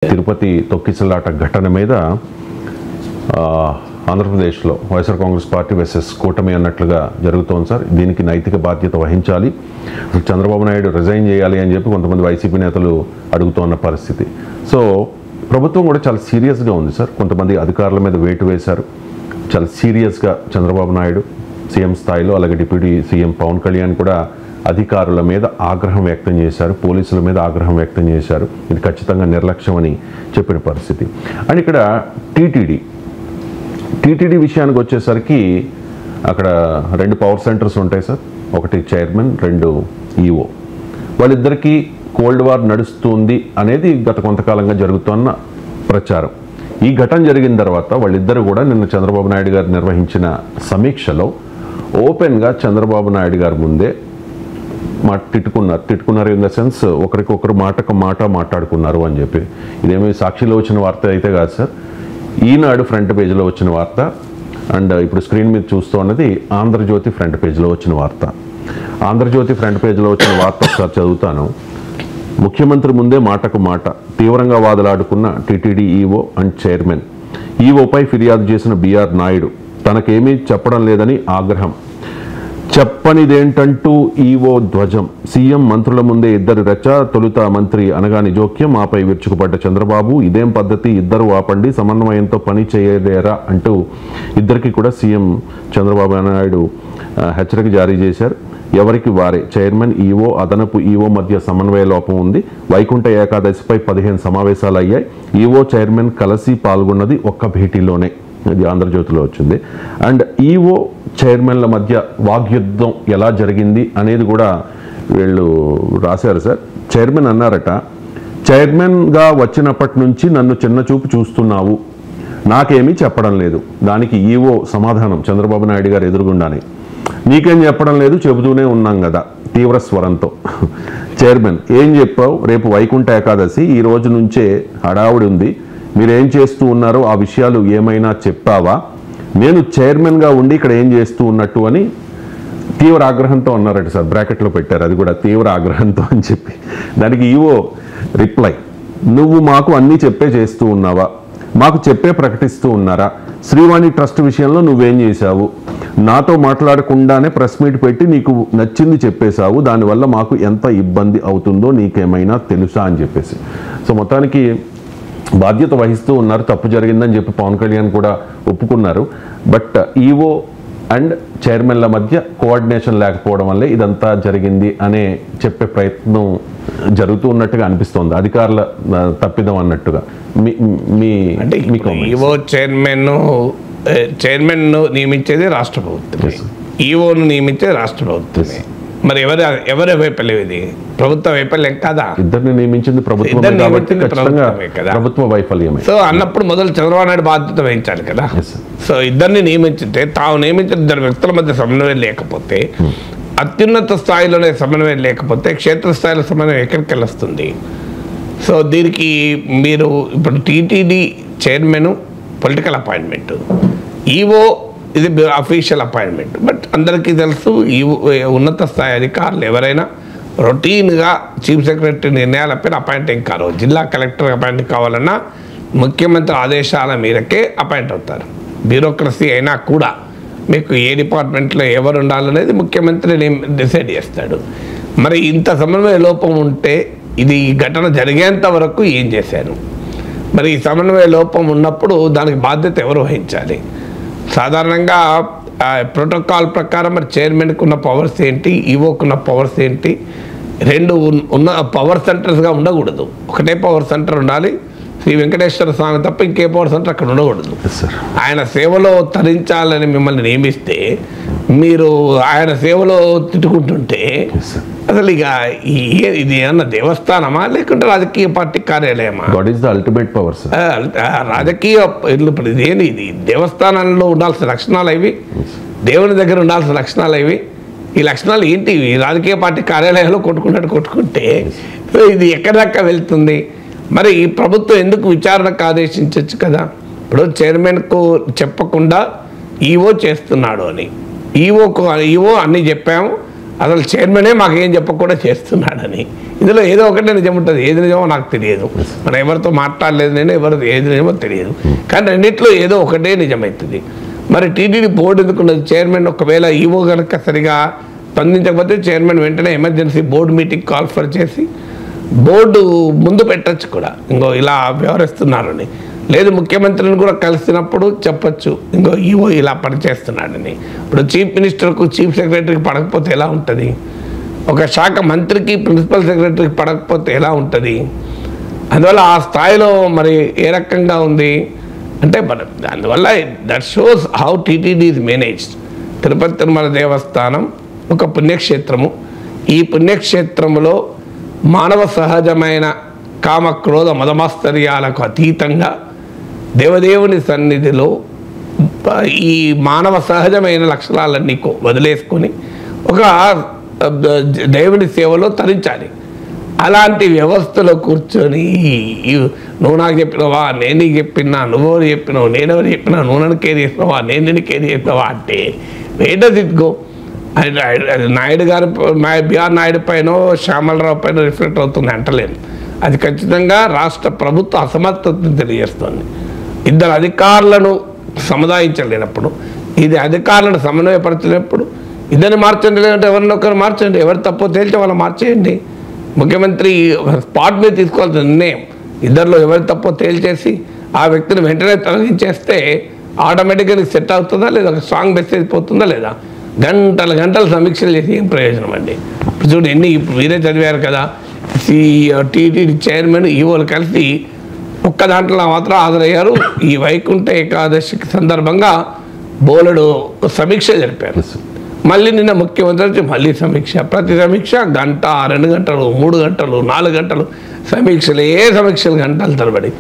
తిరుపతి తొక్కిసలాట ఘటన మీద ఆంధ్రప్రదేశ్లో వైఎస్ఆర్ కాంగ్రెస్ పార్టీ వర్సెస్ కూటమి అన్నట్లుగా జరుగుతోంది సార్. దీనికి నైతిక బాధ్యత వహించాలి. చంద్రబాబు నాయుడు రిజైన్ చేయాలి అని చెప్పి కొంతమంది వైసీపీ నేతలు అడుగుతున్న పరిస్థితి. సో ప్రభుత్వం కూడా చాలా సీరియస్గా ఉంది సార్. కొంతమంది అధికారుల మీద వేటు వేశారు. చాలా సీరియస్గా చంద్రబాబు నాయుడు సీఎం స్థాయిలో, అలాగే డిప్యూటీ సీఎం పవన్ కళ్యాణ్ కూడా అధికారుల మీద ఆగ్రహం వ్యక్తం చేశారు, పోలీసుల మీద ఆగ్రహం వ్యక్తం చేశారు. ఇది ఖచ్చితంగా నిర్లక్ష్యం అని చెప్పిన పరిస్థితి. అండ్ ఇక్కడ టీటీడీ విషయానికి వచ్చేసరికి అక్కడ 2 పవర్ సెంటర్స్ ఉంటాయి సార్. ఒకటి చైర్మన్, 2 ఈఓ. వాళ్ళిద్దరికీ కోల్డ్ వార్ నడుస్తుంది అనేది గత కొంతకాలంగా జరుగుతున్న ప్రచారం. ఈ ఘటన జరిగిన తర్వాత వాళ్ళిద్దరు కూడా నిన్న చంద్రబాబు నాయుడు గారు నిర్వహించిన సమీక్షలో ఓపెన్గా చంద్రబాబు నాయుడు గారి ముందే తిట్టుకున్నారు ఇన్ ద సెన్స్ ఒకరికొకరు మాటకు మాట మాట్లాడుకున్నారు అని చెప్పి. ఇదేమీ సాక్షిలో వచ్చిన వార్త అయితే కాదు సార్. ఈనాడు ఫ్రంట్ పేజీలో వచ్చిన వార్త. అండ్ ఇప్పుడు స్క్రీన్ మీద చూస్తూ ఉన్నది ఆంధ్రజ్యోతి ఫ్రంట్ పేజీలో వచ్చిన వార్త. ఆంధ్రజ్యోతి ఫ్రంట్ పేజీలో వచ్చిన వార్త ఒకసారి చదువుతాను. ముఖ్యమంత్రి ముందే మాటకు మాట, తీవ్రంగా వాదులాడుకున్న టీటీడీ ఈఓ అండ్ చైర్మన్. ఈఓపై ఫిర్యాదు చేసిన బీఆర్ నాయుడు తనకేమీ చెప్పడం లేదని ఆగ్రహం. చెప్పనిదేంటంటూ ఈఓ ధ్వజం. సీఎం మంత్రుల ముందే ఇద్దరు రచ్చ. తొలుత మంత్రి అనగాని జోక్యం, ఆపై విరుచుకుపడ్డ చంద్రబాబు. ఇదేం పద్ధతి, ఇద్దరు ఆపండి, సమన్వయంతో పని చేయలేరా అంటూ ఇద్దరికి కూడా సీఎం చంద్రబాబు నాయుడు హెచ్చరిక జారీ చేశారు. ఎవరికి వారే, చైర్మన్, ఈఓ, అదనపు ఈఓ మధ్య సమన్వయ లోపం ఉంది. వైకుంఠ ఏకాదశిపై 15 సమావేశాలు అయ్యాయి. ఈఓ, చైర్మన్ కలిసి పాల్గొన్నది ఒక్క భేటీలోనే. ఇది ఆంధ్రజ్యోతిలో వచ్చింది. అండ్ ఈఓ చైర్మన్ల మధ్య వాగ్యుద్ధం ఎలా జరిగింది అనేది కూడా వీళ్ళు రాశారు సార్. చైర్మన్ అన్నారట, చైర్మన్గా వచ్చినప్పటి నుంచి నన్ను చిన్న చూపు చూస్తున్నావు, నాకేమీ చెప్పడం లేదు. దానికి ఈఓ సమాధానం చంద్రబాబు నాయుడు గారు ఎదురుగుండానే, నీకేం చెప్పడం లేదు, చెబుతూనే ఉన్నాం కదా, తీవ్ర స్వరంతో. చైర్మన్, ఏం చెప్పావు, రేపు వైకుంఠ ఏకాదశి, ఈ రోజు నుంచే హడావుడి ఉంది, మీరేం చేస్తూ ఉన్నారో ఆ విషయాలు ఏమైనా చెప్పావా, నేను చైర్మన్గా ఉండి ఇక్కడ ఏం చేస్తూ ఉన్నట్టు అని తీవ్ర ఆగ్రహంతో అన్నారట సార్. బ్రాకెట్లో పెట్టారు, అది కూడా తీవ్ర ఆగ్రహంతో అని చెప్పి. దానికి ఈవో రిప్లై, నువ్వు మాకు అన్నీ చెప్పే చేస్తూ ఉన్నావా, మాకు చెప్పే ప్రకటిస్తూ ఉన్నారా, శ్రీవాణి ట్రస్ట్ విషయంలో నువ్వేం చేశావు, నాతో మాట్లాడకుండానే ప్రెస్ మీట్ పెట్టి నీకు నచ్చింది చెప్పేశావు, దానివల్ల మాకు ఎంత ఇబ్బంది అవుతుందో నీకేమైనా తెలుసా అని చెప్పేసి. సో మొత్తానికి బాధ్యత వహిస్తూ ఉన్నారు. తప్పు జరిగిందని చెప్పి పవన్ కళ్యాణ్ కూడా ఒప్పుకున్నారు. బట్ ఈఓ అండ్ చైర్మన్ల మధ్య కోఆర్డినేషన్ లేకపోవడం వల్లే ఇదంతా జరిగింది అనే చెప్పే ప్రయత్నం జరుగుతూ ఉన్నట్టుగా అనిపిస్తోంది, అధికారుల తప్పిదం అన్నట్టుగా. ఈఓ చైర్మన్ నియమించేది రాష్ట్ర ప్రభుత్వమే, ఈఓను నియమించేది రాష్ట్ర ప్రభుత్వమే. మరి ఎవరి వైఫల్యం ఇది? ప్రభుత్వ వైఫల్యం కాదా? ఇద్దరిని నియమించింది ప్రభుత్వం కదా, ప్రభుత్వ వైఫల్యమే. సో అన్నప్పుడు మొదలు చంద్రబాబు నాయుడు బాధ్యత వహించాలి కదా. సో ఇద్దరిని నియమించితే, తాము నియమించిన 2 వ్యక్తుల మధ్య సమన్వయం లేకపోతే, అత్యున్నత స్థాయిలోనే సమన్వయం లేకపోతే క్షేత్రస్థాయిలో సమన్వయం ఎక్కడికి వెళ్ళొస్తుంది? సో దీనికి మీరు ఇప్పుడు TTD chairman political appointment, EO ఇది అఫీషియల్ అపాయింట్మెంట్. బట్ అందరికీ తెలుసు, ఈ ఉన్నత స్థాయి అధికారులు ఎవరైనా రొటీన్గా చీఫ్ సెక్రటరీ నిర్ణయాలపైన అపాయింటింగ్ కారు. జిల్లా కలెక్టర్ అపాయింట్ కావాలన్నా ముఖ్యమంత్రి ఆదేశాల మేరకే అపాయింట్ అవుతారు. బ్యూరోక్రసీ అయినా కూడా మీకు ఏ డిపార్ట్మెంట్లో ఎవరు ఉండాలనేది ముఖ్యమంత్రి డిసైడ్ చేస్తాడు. మరి ఇంత సమన్వయ లోపం ఉంటే ఇది ఈ ఘటన జరిగేంత వరకు ఏం చేశాను? మరి ఈ సమన్వయ లోపం ఉన్నప్పుడు దానికి బాధ్యత ఎవరు వహించాలి? సాధారణంగా ప్రోటోకాల్ ప్రకారం మరి చైర్మన్కి ఉన్న పవర్స్ ఏంటి, ఈఓకి ఉన్న పవర్స్ ఏంటి? 2 ఉన్న పవర్ సెంటర్స్గా ఉండకూడదు. ఒకటే పవర్ సెంటర్ ఉండాలి. శ్రీ వెంకటేశ్వర స్వామి తప్ప ఇంకే పవర్ సెంటర్ అక్కడ ఉండకూడదు. ఆయన సేవలో తరించాలని మిమ్మల్ని నియమిస్తే మీరు ఆయన సేవలో తిట్టుకుంటుంటే అసలు ఇక ఇది ఏమన్నా దేవస్థానమా లేకుంటే రాజకీయ పార్టీ కార్యాలయమా? అల్టిమేట్ పవర్ రాజకీయ ఇదేంటి? ఇది దేవస్థానంలో ఉండాల్సిన లక్షణాలు ఇవి, దేవుని దగ్గర ఉండాల్సిన లక్షణాలు ఇవి. ఈ లక్షణాలు ఏంటి? రాజకీయ పార్టీ కార్యాలయంలో కొట్టుకుంటే ఇది ఎక్కడిదాకా వెళ్తుంది? మరి ఈ ప్రభుత్వం ఎందుకు విచారణకు ఆదేశించవచ్చు కదా. ఇప్పుడు చైర్మన్కు చెప్పకుండా ఈఓ చేస్తున్నాడు అని, ఈఓ అన్నీ చెప్పాము, అసలు చైర్మనే మాకేం చెప్పకుండా చేస్తున్నాడని. ఇందులో ఏదో ఒకటే నిజం ఉంటుంది, ఏది నిజమో నాకు తెలియదు. మనం ఎవరితో మాట్లాడలేదు, నేను ఏది నిజమో తెలియదు. కానీ రెండిట్లో ఏదో ఒకటే నిజమవుతుంది. మరి టీటీడీ బోర్డు ఎందుకున్నది? చైర్మన్ ఒకవేళ ఈవో కనుక సరిగా స్పందించకపోతే చైర్మన్ వెంటనే ఎమర్జెన్సీ బోర్డు మీటింగ్ కాల్ఫర్ చేసి బోర్డు ముందు పెట్టచ్చు కూడా, ఇంకో ఇలా వ్యవహరిస్తున్నారని. లేదు ముఖ్యమంత్రిని కూడా కలిసినప్పుడు చెప్పచ్చు, ఇంకో ఈవో ఇలా పనిచేస్తున్నాడని. ఇప్పుడు చీఫ్ మినిస్టర్కు చీఫ్ సెక్రటరీకి పడకపోతే ఎలా ఉంటుంది? ఒక శాఖ మంత్రికి ప్రిన్సిపల్ సెక్రటరీకి పడకపోతే ఎలా ఉంటుంది? అందువల్ల ఆ స్థాయిలో మరి ఏ రకంగా ఉంది అంటే అందువల్ల that shows how TTD is managed. Tirupati Tirumala దేవస్థానం ఒక పుణ్యక్షేత్రము. ఈ పుణ్యక్షేత్రంలో మానవ సహజమైన కామ క్రోధ మదమాశ్చర్యాలకు అతీతంగా దేవదేవుని సన్నిధిలో ఈ మానవ సహజమైన లక్షణాలన్నీ వదిలేసుకొని ఒక దేవుని సేవలో తరించాలి. అలాంటి వ్యవస్థలో కూర్చొని నువ్వు నాకు చెప్పినవా, నేను నీకు చెప్పినా, నువ్వెవరు చెప్పినావు, నేనెవరు చెప్పినా, నువ్వు నన్ను కేర్ చేసినావా, నేను నిన్ను కేర్ చేసినావా అంటే where does it go? Naidu గారు బిఆర్ నాయుడు పైన శ్యామలరావు పైన రిఫ్లెక్ట్ అవుతుంది అంటలేను. అది ఖచ్చితంగా రాష్ట్ర ప్రభుత్వ అసమర్థతను తెలియజేస్తుంది. ఇద్దరు అధికారులను సముదాయించలేనప్పుడు, ఇది అధికారులను సమన్వయపరచలేనప్పుడు ఇద్దరిని మార్చండి, లేదంటే ఎవరినొకరు మార్చండి. ఎవరు తప్పో తేల్చి వాళ్ళు మార్చేయండి. ముఖ్యమంత్రి స్పాట్ మీద తీసుకోవాల్సిన నిర్ణయం ఇద్దరిలో ఎవరు తప్పో తేల్చేసి ఆ వ్యక్తిని వెంటనే తొలగించేస్తే ఆటోమేటిక్గా సెట్ అవుతుందా లేదా, ఒక స్ట్రాంగ్ మెసేజ్ పోతుందా లేదా? గంటలు సమీక్షలు చేసి ఏం ప్రయోజనం అండి? ఇప్పుడు చూడు ఇప్పుడు మీరే చదివారు కదా, టీటీడీ చైర్మన్ ఈవోలు కలిసి ఒక్క దాంట్లో మాత్రం హాజరయ్యారు. ఈ వైకుంఠ ఏకాదశికి సందర్భంగా బోలెడు సమీక్ష జరిపారు. మళ్ళీ నిన్న ముఖ్యమంత్రి వచ్చి మళ్ళీ సమీక్ష, ప్రతి సమీక్ష గంట, 2 గంటలు, 3 గంటలు, 4 గంటలు సమీక్షలు గంటలు తరబడి.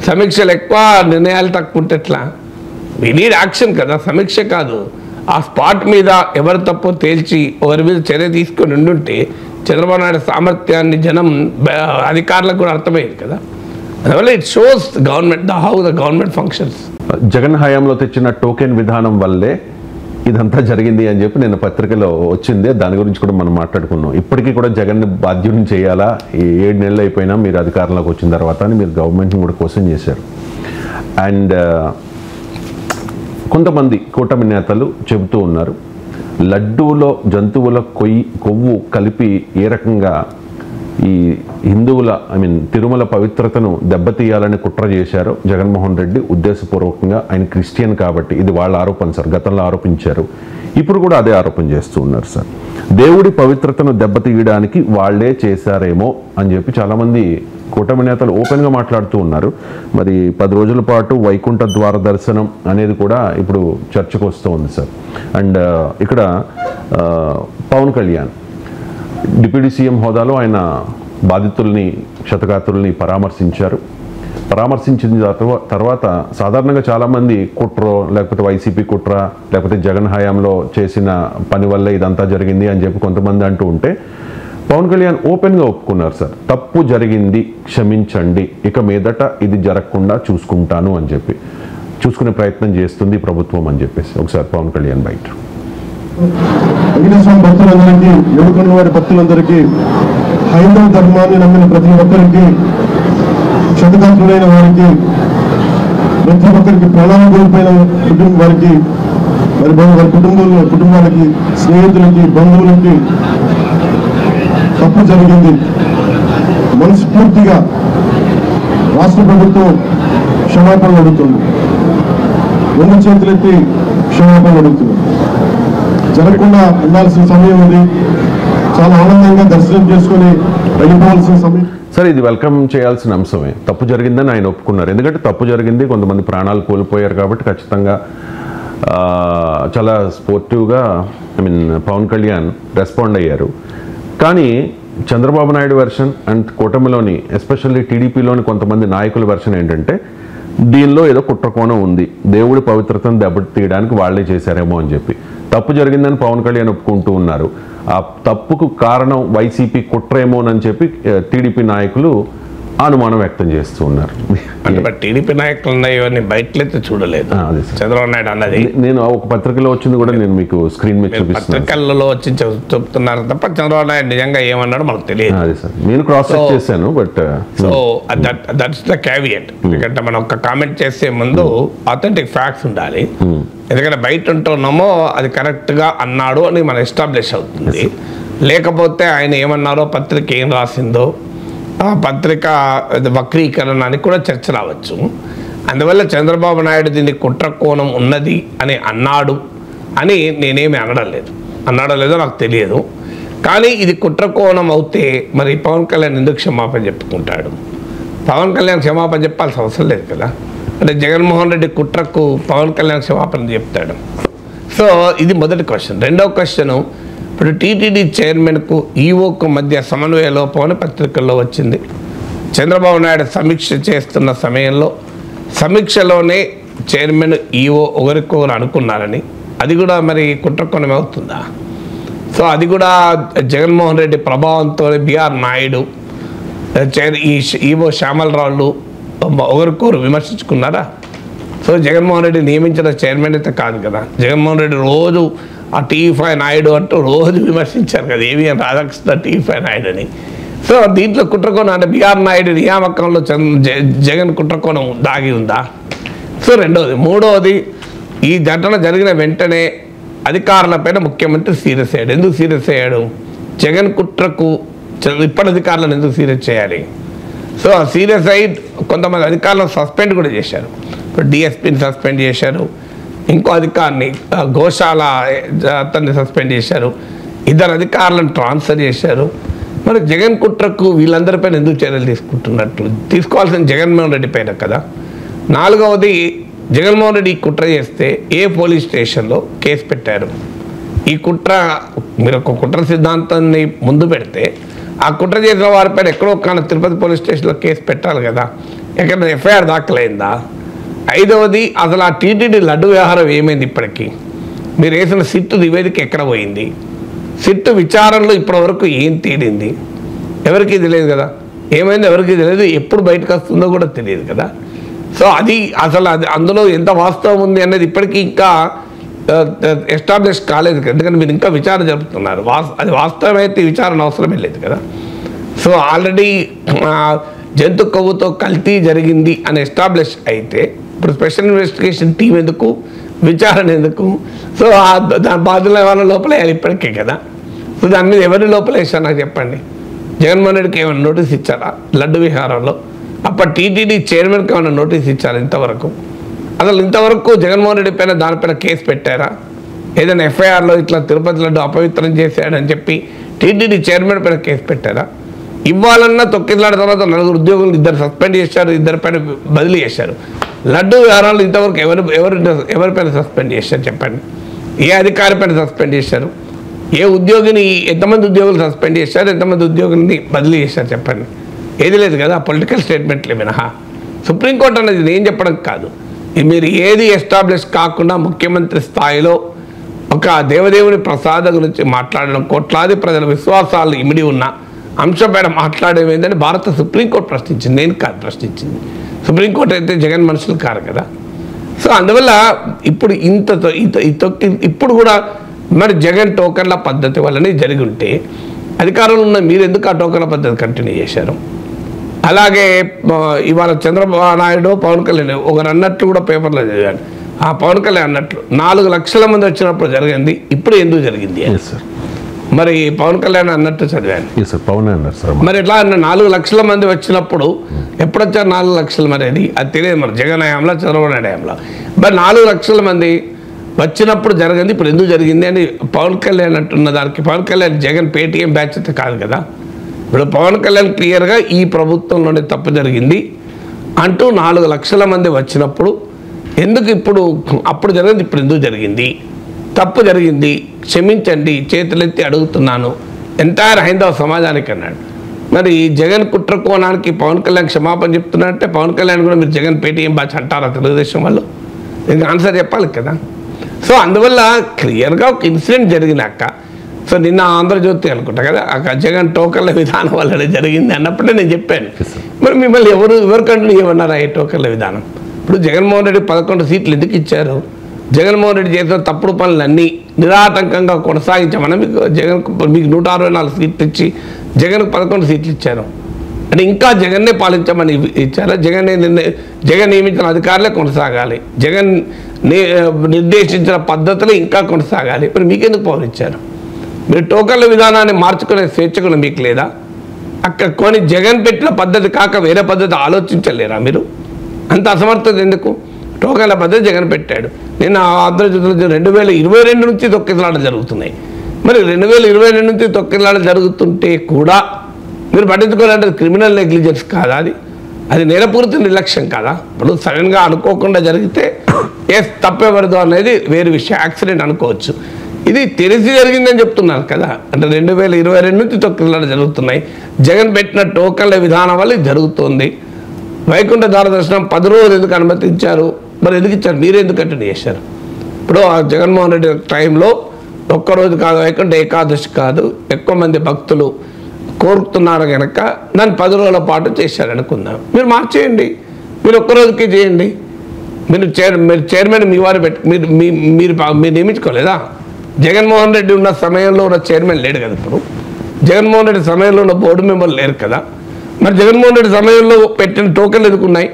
సమీక్షలు ఎక్కువ, నిర్ణయాలు తక్కువ ఉంటే ఎట్లా? వి నీడ్ యాక్షన్ కదా, సమీక్ష కాదు. ఆ స్పాట్ మీద ఎవరు తప్పో తేల్చి ఎవరి మీద చర్య తీసుకొని ఉండుంటే చంద్రబాబు నాయుడు సామర్థ్యాన్ని జనం అధికారులకు కూడా అర్థమైంది కదా. అందువల్ల it shows government how the government functions. Jagan హయాంలో తెచ్చిన టోకెన్ విధానం వల్లే ఇదంతా జరిగింది అని చెప్పి నేను పత్రికలో వచ్చింది. దాని గురించి కూడా మనం మాట్లాడుకున్నాం. ఇప్పటికీ కూడా జగన్ని బాధ్యుని చేయాలా, ఈ 7 నెలలు అయిపోయినా మీరు అధికారంలోకి వచ్చిన తర్వాత అని మీరు గవర్నమెంట్ని కూడా క్వశ్చన్ చేశారు. అండ్ కొంతమంది కూటమి నేతలు చెబుతూ ఉన్నారు, లడ్డూలో జంతువుల కొవ్వు కలిపి ఏ రకంగా ఈ హిందువుల తిరుమల పవిత్రతను దెబ్బతీయాలని కుట్ర చేశారో జగన్మోహన్ రెడ్డి ఉద్దేశపూర్వకంగా. ఆయన క్రిస్టియన్ కాబట్టి ఇది వాళ్ళ ఆరోపణ సార్. గతంలో ఆరోపించారు, ఇప్పుడు కూడా అదే ఆరోపణ చేస్తూ ఉన్నారు సార్. దేవుడి పవిత్రతను దెబ్బతీయడానికి వాళ్లే చేశారేమో అని చెప్పి చాలామంది కూటమి నేతలు ఓపెన్గా మాట్లాడుతూ ఉన్నారు. మరి 10 రోజుల పాటు వైకుంఠ ద్వార దర్శనం అనేది కూడా ఇప్పుడు చర్చకు వస్తూ ఉంది సార్. అండ్ ఇక్కడ పవన్ కళ్యాణ్ డిప్యూటీ సీఎం హోదాలో ఆయన బాధితుల్ని, క్షతగాత్రుల్ని పరామర్శించిన తర్వాత సాధారణంగా చాలామంది కుట్రో, లేకపోతే వైసీపీ కుట్ర, లేకపోతే జగన్ హయాంలో చేసిన పని వల్ల ఇదంతా జరిగింది అని చెప్పి కొంతమంది అంటూ ఉంటే పవన్ కళ్యాణ్ ఓపెన్గా ఒప్పుకున్నారు సార్. తప్పు జరిగింది, క్షమించండి, ఇక మీదట ఇది జరగకుండా చూసుకుంటాను అని చెప్పి, చూసుకునే ప్రయత్నం చేస్తుంది ప్రభుత్వం అని చెప్పేసి ఒకసారి పవన్ కళ్యాణ్ బయట. వెంకటేశ్వర భక్తులందరికీ, ఏడుకొండ వారి భక్తులందరికీ, హైందవ ధర్మాన్ని నమ్మిన ప్రతి ఒక్కరికి, క్షతగాత్రులైన వారికి, ప్రతి ఒక్కరికి, ప్రాణాలు కోల్పోయిన వారికి, మరి వారి కుటుంబాలకి, స్నేహితులకి, బంధువులకి తప్పు జరిగింది. మనస్ఫూర్తిగా రాష్ట్ర ప్రభుత్వం క్షమాపణలు అడుగుతుంది. 2 చేతులెత్తి క్షమాపణలు అడుగుతుంది. జరగకుండా ఉండాల్సిన సమయం ఉంది. చాలా ఆనందంగా దర్శనం చేసుకుని వెళ్ళిపోవాల్సిన సమయం. సరే, ఇది వెల్కమ్ చేయాల్సిన అంశమే. తప్పు జరిగిందని ఆయన ఒప్పుకున్నారు. ఎందుకంటే తప్పు జరిగింది, కొంతమంది ప్రాణాలు కోల్పోయారు కాబట్టి ఖచ్చితంగా చాలా స్పోర్టివ్గా పవన్ కళ్యాణ్ రెస్పాండ్ అయ్యారు. కానీ చంద్రబాబు నాయుడు వెర్షన్ అండ్ కూటమిలోని ఎస్పెషల్లీ టీడీపీలోని కొంతమంది నాయకుల వెర్షన్ ఏంటంటే దీనిలో ఏదో కుట్రకోణం ఉంది, దేవుడి పవిత్రతను దెబ్బతీయడానికి వాళ్లే చేశారేమో అని చెప్పి. తప్పు జరిగిందని పవన్ కళ్యాణ్ ఒప్పుకుంటూ ఉన్నారు. ఆ తప్పుకు కారణం వైసీపీ కుట్రేమోనని చెప్పి టీడీపీ నాయకులు అనుమానం వ్యక్తం చేస్తూ ఉన్నారు. అంటే టీడీపీ నాయకులు ఇవన్నీ బయటలైతే చూడలేదు. చంద్రబాబు నాయుడు అన్నది నేను ఒక పత్రికలో వచ్చింది కూడా నేను మీకు స్క్రీన్ మీద చూపిస్తాను. పత్రికల్లో వచ్చి చెప్తున్నారు తప్ప చంద్రబాబు నాయుడు నిజంగా ఏమన్నాడో మనకు తెలియదు. అదే సార్, నేను క్రాస్ చెక్ చేశాను. But so that's the caveat. ఎందుకంటే మనం ఒక కామెంట్ చేసే ముందు అథెంటిక్ ఫ్యాక్ట్స్ ఉండాలి. ఎందుకంటే బయట ఉంటున్నామో అది కరెక్ట్గా అన్నాడు అని మనం ఎస్టాబ్లిష్ అవుతుంది. లేకపోతే ఆయన ఏమన్నారో పత్రిక ఏం రాసిందో ఆ పత్రిక వక్రీకరణ అని కూడా చర్చ రావచ్చు. అందువల్ల చంద్రబాబు నాయుడు దీన్ని కుట్ర కోణం ఉన్నది అని అన్నాడు అని నేనేమి అనడం లేదు. అన్నాడో లేదో నాకు తెలియదు. కానీ ఇది కుట్ర కోణం అవుతే మరి పవన్ కళ్యాణ్ ఎందుకు క్షమాపణ చెప్పుకుంటాడు? పవన్ కళ్యాణ్ క్షమాపణ చెప్పాల్సిన అవసరం లేదు కదా. అంటే జగన్మోహన్ రెడ్డి కుట్రకు పవన్ కళ్యాణ్ క్షమాపణ చెప్తాడు. సో ఇది మొదటి క్వశ్చన్. రెండవ క్వశ్చన్, ఇప్పుడు టీటీడీ చైర్మన్కు ఈఓకు మధ్య సమన్వయ లోపం అని పత్రికల్లో వచ్చింది. చంద్రబాబు నాయుడు సమీక్ష చేస్తున్న సమయంలో సమీక్షలోనే చైర్మన్ ఈఓ ఒకరికొకరు అనుకున్నారని, అది కూడా మరి కుట్రకోణం అవుతుందా? సో అది కూడా జగన్మోహన్ రెడ్డి ప్రభావంతో బిఆర్ నాయుడు ఈ ఈఓ శ్యామలరావులు ఒకరికొకరు విమర్శించుకున్నారా? సో జగన్మోహన్ రెడ్డి నియమించిన చైర్మన్ అయితే కాదు కదా. జగన్మోహన్ రెడ్డి రోజు ఆ టీవీ5 నాయుడు అంటూ రోజు విమర్శించారు కదా, ఏవిఎన్ రాధాకృష్ణ టీవీ5 నాయుడు అని. సో దీంట్లో కుట్రకోణం అంటే బిఆర్ నాయుడు నియామకంలో జగన్ కుట్రకోణం దాగి ఉందా? సో రెండవది. మూడవది, ఈ ఘటన జరిగిన వెంటనే అధికారులపైన ముఖ్యమంత్రి సీరియస్ అయ్యాడు. ఎందుకు సీరియస్ అయ్యాడు? జగన్ కుట్రకు ఇప్పటి అధికారులను ఎందుకు సీరియస్ చేయాలి? సో ఆ సీరియస్ అయ్యి కొంతమంది అధికారులను సస్పెండ్ కూడా చేశారు. ఇప్పుడు డిఎస్పీని సస్పెండ్ చేశారు, ఇంకో అధికారిని గోశాల అతన్ని సస్పెండ్ చేశారు, 2 అధికారులను ట్రాన్స్ఫర్ చేశారు. మరి జగన్ కుట్రకు వీళ్ళందరిపైన ఎందుకు చర్యలు తీసుకుంటున్నట్లు? తీసుకోవాల్సిన జగన్మోహన్ రెడ్డి పైన కదా. 4వది, జగన్మోహన్ రెడ్డి కుట్ర చేస్తే ఏ పోలీస్ స్టేషన్లో కేసు పెట్టారు? ఈ కుట్ర మీరు ఒక కుట్ర సిద్ధాంతాన్ని ముందు పెడితే ఆ కుట్ర చేసిన వారిపైన ఎక్కడో కానీ తిరుపతి పోలీస్ స్టేషన్లో కేసు పెట్టాలి కదా. ఎక్కడ ఎఫ్ఐఆర్ దాఖలైందా? 5వది, అసలు ఆ టీటీడీ లడ్డు వ్యవహారం ఏమైంది? ఇప్పటికీ మీరు వేసిన సిట్టు నివేదిక ఎక్కడ పోయింది? సిట్టు విచారణలో ఇప్పటివరకు ఏం తేలింది? ఎవరికి తెలియదు కదా. ఏమైంది ఎవరికి తెలియదు, ఎప్పుడు బయటకు వస్తుందో కూడా తెలియదు కదా. సో అది అసలు అది అందులో ఎంత వాస్తవం ఉంది అనేది ఇప్పటికీ ఇంకా ఎస్టాబ్లిష్ కాలేదు. ఎందుకంటే మీరు ఇంకా విచారణ జరుపుతున్నారు. అది వాస్తవమైతే విచారణ అవసరమే లేదు కదా. సో ఆల్రెడీ జంతు కొవ్వుతో కల్తీ జరిగింది అని ఎస్టాబ్లిష్ అయితే ఇప్పుడు స్పెషల్ ఇన్వెస్టిగేషన్ టీం ఎందుకు, విచారణ ఎందుకు? సో దాని బాధ్యుల వాళ్ళ లోపలేయాలి ఇప్పటికే కదా. సో దాని మీద ఎవరిని లోపలేసారు నాకు చెప్పండి. జగన్మోహన్ రెడ్డికి ఏమైనా నోటీస్ ఇచ్చారా లడ్డు విహారంలో? అప్పుడు టీటీడీ చైర్మన్కి ఏమైనా నోటీస్ ఇచ్చారా ఇంతవరకు? అసలు ఇంతవరకు జగన్మోహన్ రెడ్డి పైన దానిపైన కేసు పెట్టారా? ఏదైనా ఎఫ్ఐఆర్లో ఇట్లా తిరుపతి లడ్డు అపవిత్రం చేశాడని చెప్పి టీటీడీ చైర్మన్ పైన కేసు పెట్టారా? ఇవ్వాలన్నా తొక్కిలాడిన తర్వాత 4 ఉద్యోగులు 2 సస్పెండ్ చేశారు, 2 పైన బదిలీ చేశారు. లడ్డు వ్యవహారాలు ఇంతవరకు ఎవరిపైన సస్పెండ్ చేశారు చెప్పండి? ఏ అధికారి పైన సస్పెండ్ చేశారు? ఏ ఉద్యోగిని, ఎంతమంది ఉద్యోగులు సస్పెండ్ చేశారు, ఎంతమంది ఉద్యోగుల్ని బదిలీ చేశారు చెప్పండి? ఏది లేదు కదా. పొలిటికల్ స్టేట్మెంట్లే మినహా. సుప్రీంకోర్టు అనేది నేను చెప్పడం కాదు, మీరు ఏది ఎస్టాబ్లిష్ కాకుండా ముఖ్యమంత్రి స్థాయిలో ఒక దేవదేవుని ప్రసాదం గురించి మాట్లాడడం, కోట్లాది ప్రజల విశ్వాసాలు ఇమిడి ఉన్న అంశంపైన మాట్లాడేమేందని భారత సుప్రీంకోర్టు ప్రశ్నించింది, నేను కాదు ప్రశ్నించింది. సుప్రీంకోర్టు అయితే జగన్ మనుషులు కారు కదా. సో అందువల్ల ఇప్పుడు ఇప్పుడు కూడా మరి జగన్ టోకన్ల పద్ధతి వల్లనే జరిగి ఉంటే అధికారంలో ఉన్న మీరు ఎందుకు ఆ టోకన్ల పద్ధతి కంటిన్యూ చేశారు? అలాగే ఇవాళ చంద్రబాబు నాయుడు పవన్ కళ్యాణ్ ఒకరు అన్నట్లు కూడా పేపర్లో చదివాడు. ఆ పవన్ కళ్యాణ్ అన్నట్లు 4 లక్షల మంది వచ్చినప్పుడు జరిగింది, ఇప్పుడు ఎందుకు జరిగింది? మరి పవన్ కళ్యాణ్ అన్నట్టు చదివాను. మరి ఎట్లా 4 లక్షల మంది వచ్చినప్పుడు ఎప్పుడు వచ్చారు 4 లక్షలు? మరి అది తెలియదు. మరి జగన్ హయాంలో చంద్రబాబు నాయుడు హయాంలో మరి 4 లక్షల మంది వచ్చినప్పుడు జరిగింది, ఇప్పుడు ఎందుకు జరిగింది అని పవన్ కళ్యాణ్ అంటున్న దానికి పవన్ కళ్యాణ్ జగన్ పేటీఎం బ్యాచ్ అయితే కాదు కదా. ఇప్పుడు పవన్ కళ్యాణ్ క్లియర్గా ఈ ప్రభుత్వంలోనే తప్పు జరిగింది అంటూ 4 లక్షల మంది వచ్చినప్పుడు ఎందుకు ఇప్పుడు అప్పుడు జరిగింది, ఇప్పుడు ఎందుకు జరిగింది? తప్పు జరిగింది, క్షమించండి, చేతులెత్తి అడుగుతున్నాను ఎంటైర్ హైందవ సమాజానికి అన్నాడు. మరి జగన్ కుట్ర కోణానికి పవన్ కళ్యాణ్ క్షమాపణ చెప్తున్నారంటే పవన్ కళ్యాణ్ కూడా మీరు జగన్ పేటీఎం బ్యాచ్ అంటారా తెలుగుదేశం వాళ్ళు? దీనికి ఆన్సర్ చెప్పాలి కదా. సో అందువల్ల క్లియర్గా ఒక ఇన్సిడెంట్ జరిగినాక సో నిన్న ఆంధ్రజ్యోతి అనుకుంటా కదా ఆ జగన్ టోకన్ల విధానం వల్ల జరిగింది అన్నప్పుడే నేను చెప్పాను. మరి మిమ్మల్ని ఎవరికంటే ఏమన్నారా ఈ టోకన్ల విధానం? ఇప్పుడు జగన్మోహన్ రెడ్డి 11 సీట్లు ఎందుకు ఇచ్చారు? జగన్మోహన్ రెడ్డి చేసిన తప్పుడు పనులన్నీ నిరాటంకంగా కొనసాగించామని మీకు 164 సీట్లు ఇచ్చి జగన్కు 11 సీట్లు ఇచ్చారు అంటే ఇంకా జగన్నే పాలించమని ఇచ్చారా? జగన్ నియమించిన అధికారులే కొనసాగాలి, జగన్ నిర్దేశించిన పద్ధతులు ఇంకా కొనసాగాలి. మరి మీకెందుకు పవర్ ఇచ్చారు? మీరు టోకన్ల విధానాన్ని మార్చుకునే స్వేచ్ఛ కూడా మీకు లేదా? అక్కడ కొని జగన్ పెట్టిన పద్ధతి కాక వేరే పద్ధతి ఆలోచించలేరా మీరు? అంత అసమర్థత ఎందుకు? టోకన్ల పద్ధతి జగన్ పెట్టాడు. నిన్న ఆంధ్రజ్యోతిలో 2022 నుంచి తొక్కిసలాటలు జరుగుతున్నాయి. మరి 2022 నుంచి తొక్కిసలాటలు జరుగుతుంటే కూడా మీరు పట్టించుకోవాలంటే క్రిమినల్ నెగ్లిజెన్స్ కాదా? అది నేరపూరిత నిర్లక్ష్యం కాదా? ఇప్పుడు సడన్గా అనుకోకుండా జరిగితే తప్పెవరదు అనేది వేరే విషయం, యాక్సిడెంట్ అనుకోవచ్చు. ఇది తెలిసి జరిగిందని చెప్తున్నారు కదా. అంటే 2022 నుంచి తొక్కిసలాటలు జరుగుతున్నాయి. జగన్ పెట్టిన టోకన్ల విధానం వల్ల ఇది జరుగుతుంది. వైకుంఠ ద్వార దర్శనం 10 రోజులు ఎందుకు అనుమతించారు? మరి ఎందుకు ఇచ్చారు? మీరే ఎందుకు కంటిన్యూ చేశారు? ఇప్పుడు జగన్మోహన్ రెడ్డి టైంలో ఒక్కరోజు కాదు, వైకుంఠ ఏకాదశి కాదు, ఎక్కువ మంది భక్తులు కోరుతున్నారు కనుక దాన్ని 10 రోజుల పాటు చేశారు అనుకుందాం. మీరు మార్చేయండి, మీరు ఒక్కరోజుకి చేయండి. మీరు చైర్మన్ మీ వారు మీరు నియమించుకోలేదా? జగన్మోహన్ రెడ్డి ఉన్న సమయంలో ఉన్న చైర్మన్ లేడు కదా. ఇప్పుడు జగన్మోహన్ రెడ్డి సమయంలో ఉన్న బోర్డు మెంబర్లు లేరు కదా. మరి జగన్మోహన్ రెడ్డి సమయంలో పెట్టిన టోకన్లు ఎందుకున్నాయి?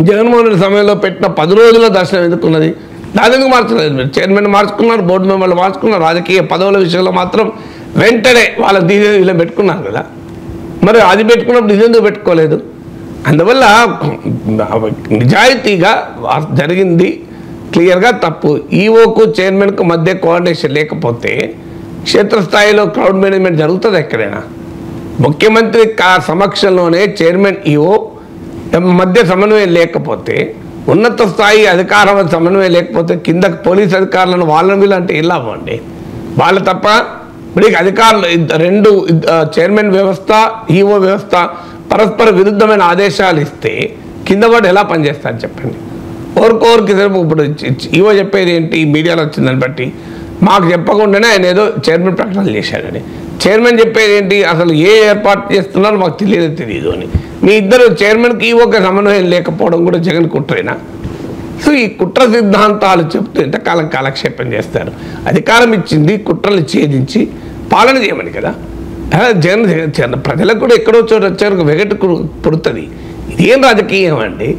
జగన్మోహన్ రెడ్డి సమయంలో పెట్టిన 10 రోజుల దర్శనం ఎందుకున్నది? దాని ఎందుకు మార్చలేదు? మీరు చైర్మన్ మార్చుకున్నారు, బోర్డు మెంబర్లు మార్చుకున్నారు, రాజకీయ పదవుల విషయంలో మాత్రం వెంటనే వాళ్ళ ఇలా పెట్టుకున్నారు కదా. మరి అది పెట్టుకున్నప్పుడు ఇది ఎందుకు పెట్టుకోలేదు? అందువల్ల నిజాయితీగా జరిగింది క్లియర్గా తప్పు. ఈఓకు చైర్మన్కు మధ్య కోఆర్డినేషన్ లేకపోతే క్షేత్రస్థాయిలో క్రౌడ్ మేనేజ్మెంట్ జరుగుతుంది ఎక్కడైనా? ముఖ్యమంత్రి సమక్షంలోనే చైర్మన్ ఈఓ మధ్య సమన్వయం లేకపోతే, ఉన్నత స్థాయి అధికారం సమన్వయం లేకపోతే కింద పోలీస్ అధికారులను వాళ్ళని వీళ్ళంటే ఎలా అవ్వండి? వాళ్ళు తప్ప ఇప్పుడు అధికారులు 2 చైర్మన్ వ్యవస్థ, ఈఓ వ్యవస్థ పరస్పర విరుద్ధమైన ఆదేశాలు ఇస్తే కింద వాడు ఎలా పనిచేస్తారు చెప్పండి? ఓరికోరికి ఇప్పుడు ఈవో చెప్పేది ఏంటి? మీడియాలో వచ్చిందని బట్టి మాకు చెప్పకుండానే ఆయన ఏదో చైర్మన్ ప్రకటనలు చేశాడని. చైర్మన్ చెప్పేది ఏంటి? అసలు ఏ ఏర్పాటు చేస్తున్నారో మాకు తెలియదు అని. మీ ఇద్దరు చైర్మన్కి ఈవోకి సమన్వయం లేకపోవడం కూడా జగన్ కుట్రేనా? సో ఈ కుట్ర సిద్ధాంతాలు చెప్తూ ఎంతకాలం కాలక్షేపం చేస్తారు? అధికారం ఇచ్చింది కుట్రలు ఛేదించి పాలన చేయమని కదా. జగన్ ప్రజలకు కూడా ఎక్కడో చోటు వచ్చారు వెగటు పుడుతుంది. ఇదేం రాజకీయం అండి?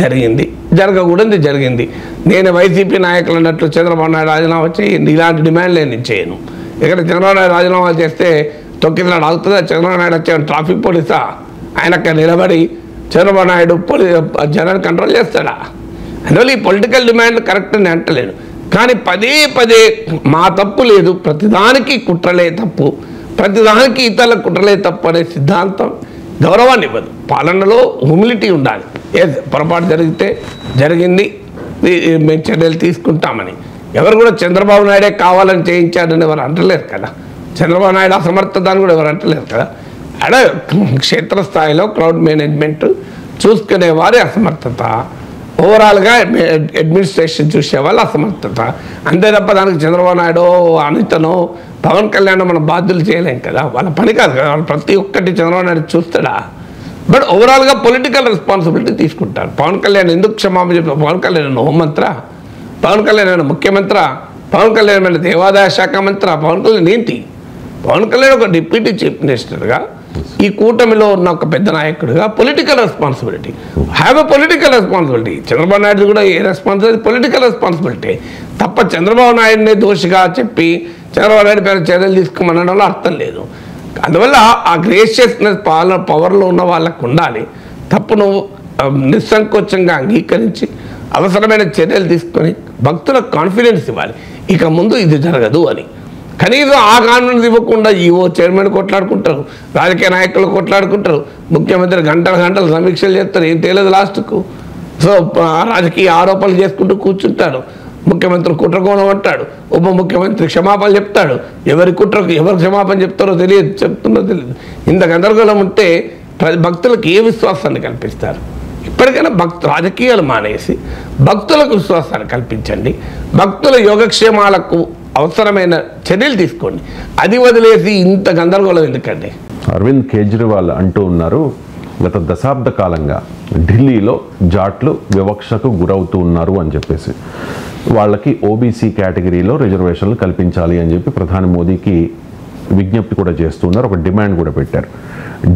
జరిగింది, జరగకూడదు జరిగింది. నేను వైసీపీ నాయకులు అన్నట్లు చంద్రబాబు నాయుడు రాజీనామా చేయండి, ఇలాంటి డిమాండ్లు నేను చేయను. ఇక్కడ చంద్రబాబు నాయుడు రాజీనామా చేస్తే తొక్కిసలాట అవుతుందా? చంద్రబాబు నాయుడు వచ్చే ట్రాఫిక్ పోలీసా? ఆయన అక్కడ నిలబడి చంద్రబాబు నాయుడు జనాన్ని కంట్రోల్ చేస్తాడా? అందువల్ల ఈ పొలిటికల్ డిమాండ్లు కరెక్ట్ అని అంటలేను. కానీ పదే మా తప్పు లేదు, ప్రతిదానికి కుట్రలే తప్పు, ప్రతిదానికి ఇతరుల కుట్రలే తప్పు అనే సిద్ధాంతం గౌరవాన్ని ఇవ్వదు. పాలనలో హ్యూమిలిటీ ఉండాలి. పొరపాటు జరిగితే జరిగింది, మేము చర్యలు తీసుకుంటామని. ఎవరు కూడా చంద్రబాబు నాయుడే కావాలని చేయించాడని ఎవరు అంటలేరు కదా. చంద్రబాబు నాయుడు అసమర్థతని కూడా ఎవరు అంటలేరు కదా. అక్కడ క్షేత్రస్థాయిలో క్రౌడ్ మేనేజ్మెంట్ చూసుకునే వారి అసమర్థత, ఓవరాల్గా అడ్మినిస్ట్రేషన్ చూసే వాళ్ళ అసమర్థత, అంతే తప్ప దానికి చంద్రబాబు నాయుడు అనితనో పవన్ కళ్యాణ్ మనం బాధ్యులు చేయలేం కదా. వాళ్ళ పని కాదు కదా. వాళ్ళు ప్రతి ఒక్కటి చంద్రబాబు నాయుడు చూస్తాడా? బట్ ఓవరాల్గా పొలిటికల్ రెస్పాన్సిబిలిటీ తీసుకుంటారు. పవన్ కళ్యాణ్ ఎందుకు క్షమాపణ చెప్తారు? పవన్ కళ్యాణ్ హోంమంత్ర, పవన్ కళ్యాణ్ ముఖ్యమంత్రి, పవన్ కళ్యాణ్ దేవాదాయ శాఖ మంత్రి, పవన్ కళ్యాణ్ ఏంటి? పవన్ కళ్యాణ్ ఒక డిప్యూటీ చీఫ్ మినిస్టర్గా, ఈ కూటమిలో ఉన్న ఒక పెద్ద నాయకుడిగా political responsibility, have a political responsibility. Chandrababu Naidu కూడా ఏ రెస్పాన్సిబిలిటీ? పొలిటికల్ రెస్పాన్సిబిలిటీ తప్ప చంద్రబాబు నాయుడిని దోషిగా చెప్పి చంద్రబాబు నాయుడు పేరు చర్యలు తీసుకోమనడంలో అర్థం లేదు. అందువల్ల ఆ గ్రేషియస్నెస్ పవర్లో ఉన్న వాళ్ళకు ఉండాలి. తప్పును నిస్సంకోచంగా అంగీకరించి అవసరమైన చర్యలు తీసుకొని భక్తులకు కాన్ఫిడెన్స్ ఇవ్వాలి, ఇక ముందు ఇది జరగదు అని. కనీసం ఆ కాన్ఫిడెన్స్ ఇవ్వకుండా ఈవో చైర్మన్ కొట్లాడుకుంటారు, రాజకీయ నాయకులు కొట్లాడుకుంటారు, ముఖ్యమంత్రి గంటలు సమీక్షలు చేస్తారు, ఏం తెలియదు లాస్ట్కు. సో రాజకీయ ఆరోపణలు చేసుకుంటూ కూర్చుంటారు. ముఖ్యమంత్రి కుట్రకోణం అంటాడు, ఉప ముఖ్యమంత్రి క్షమాపణ చెప్తాడు. ఎవరి కుట్రకు ఎవరు క్షమాపణ చెప్తారో చెప్తుందో తెలియదు. ఇంత గందరగోళం ఉంటే భక్తులకు ఏ విశ్వాసాన్ని కల్పిస్తారు? ఇప్పటికైనా రాజకీయాలు మానేసి భక్తులకు విశ్వాసాన్ని కల్పించండి. భక్తుల యోగక్షేమాలకు అవసరమైన చర్యలు తీసుకోండి. అది వదిలేసి ఇంత గందరగోళం ఎందుకండి? అరవింద్ కేజ్రీవాల్ అంటూ ఉన్నారు, గత దశాబ్ద కాలంగా ఢిల్లీలో జాట్లు వివక్షకు గురవుతూ ఉన్నారు అని చెప్పేసి, వాళ్ళకి ఓబీసీ కేటగిరీలో రిజర్వేషన్లు కల్పించాలి అని చెప్పి ప్రధాని మోదీకి విజ్ఞప్తి కూడా చేస్తున్నారు, ఒక డిమాండ్ కూడా పెట్టారు.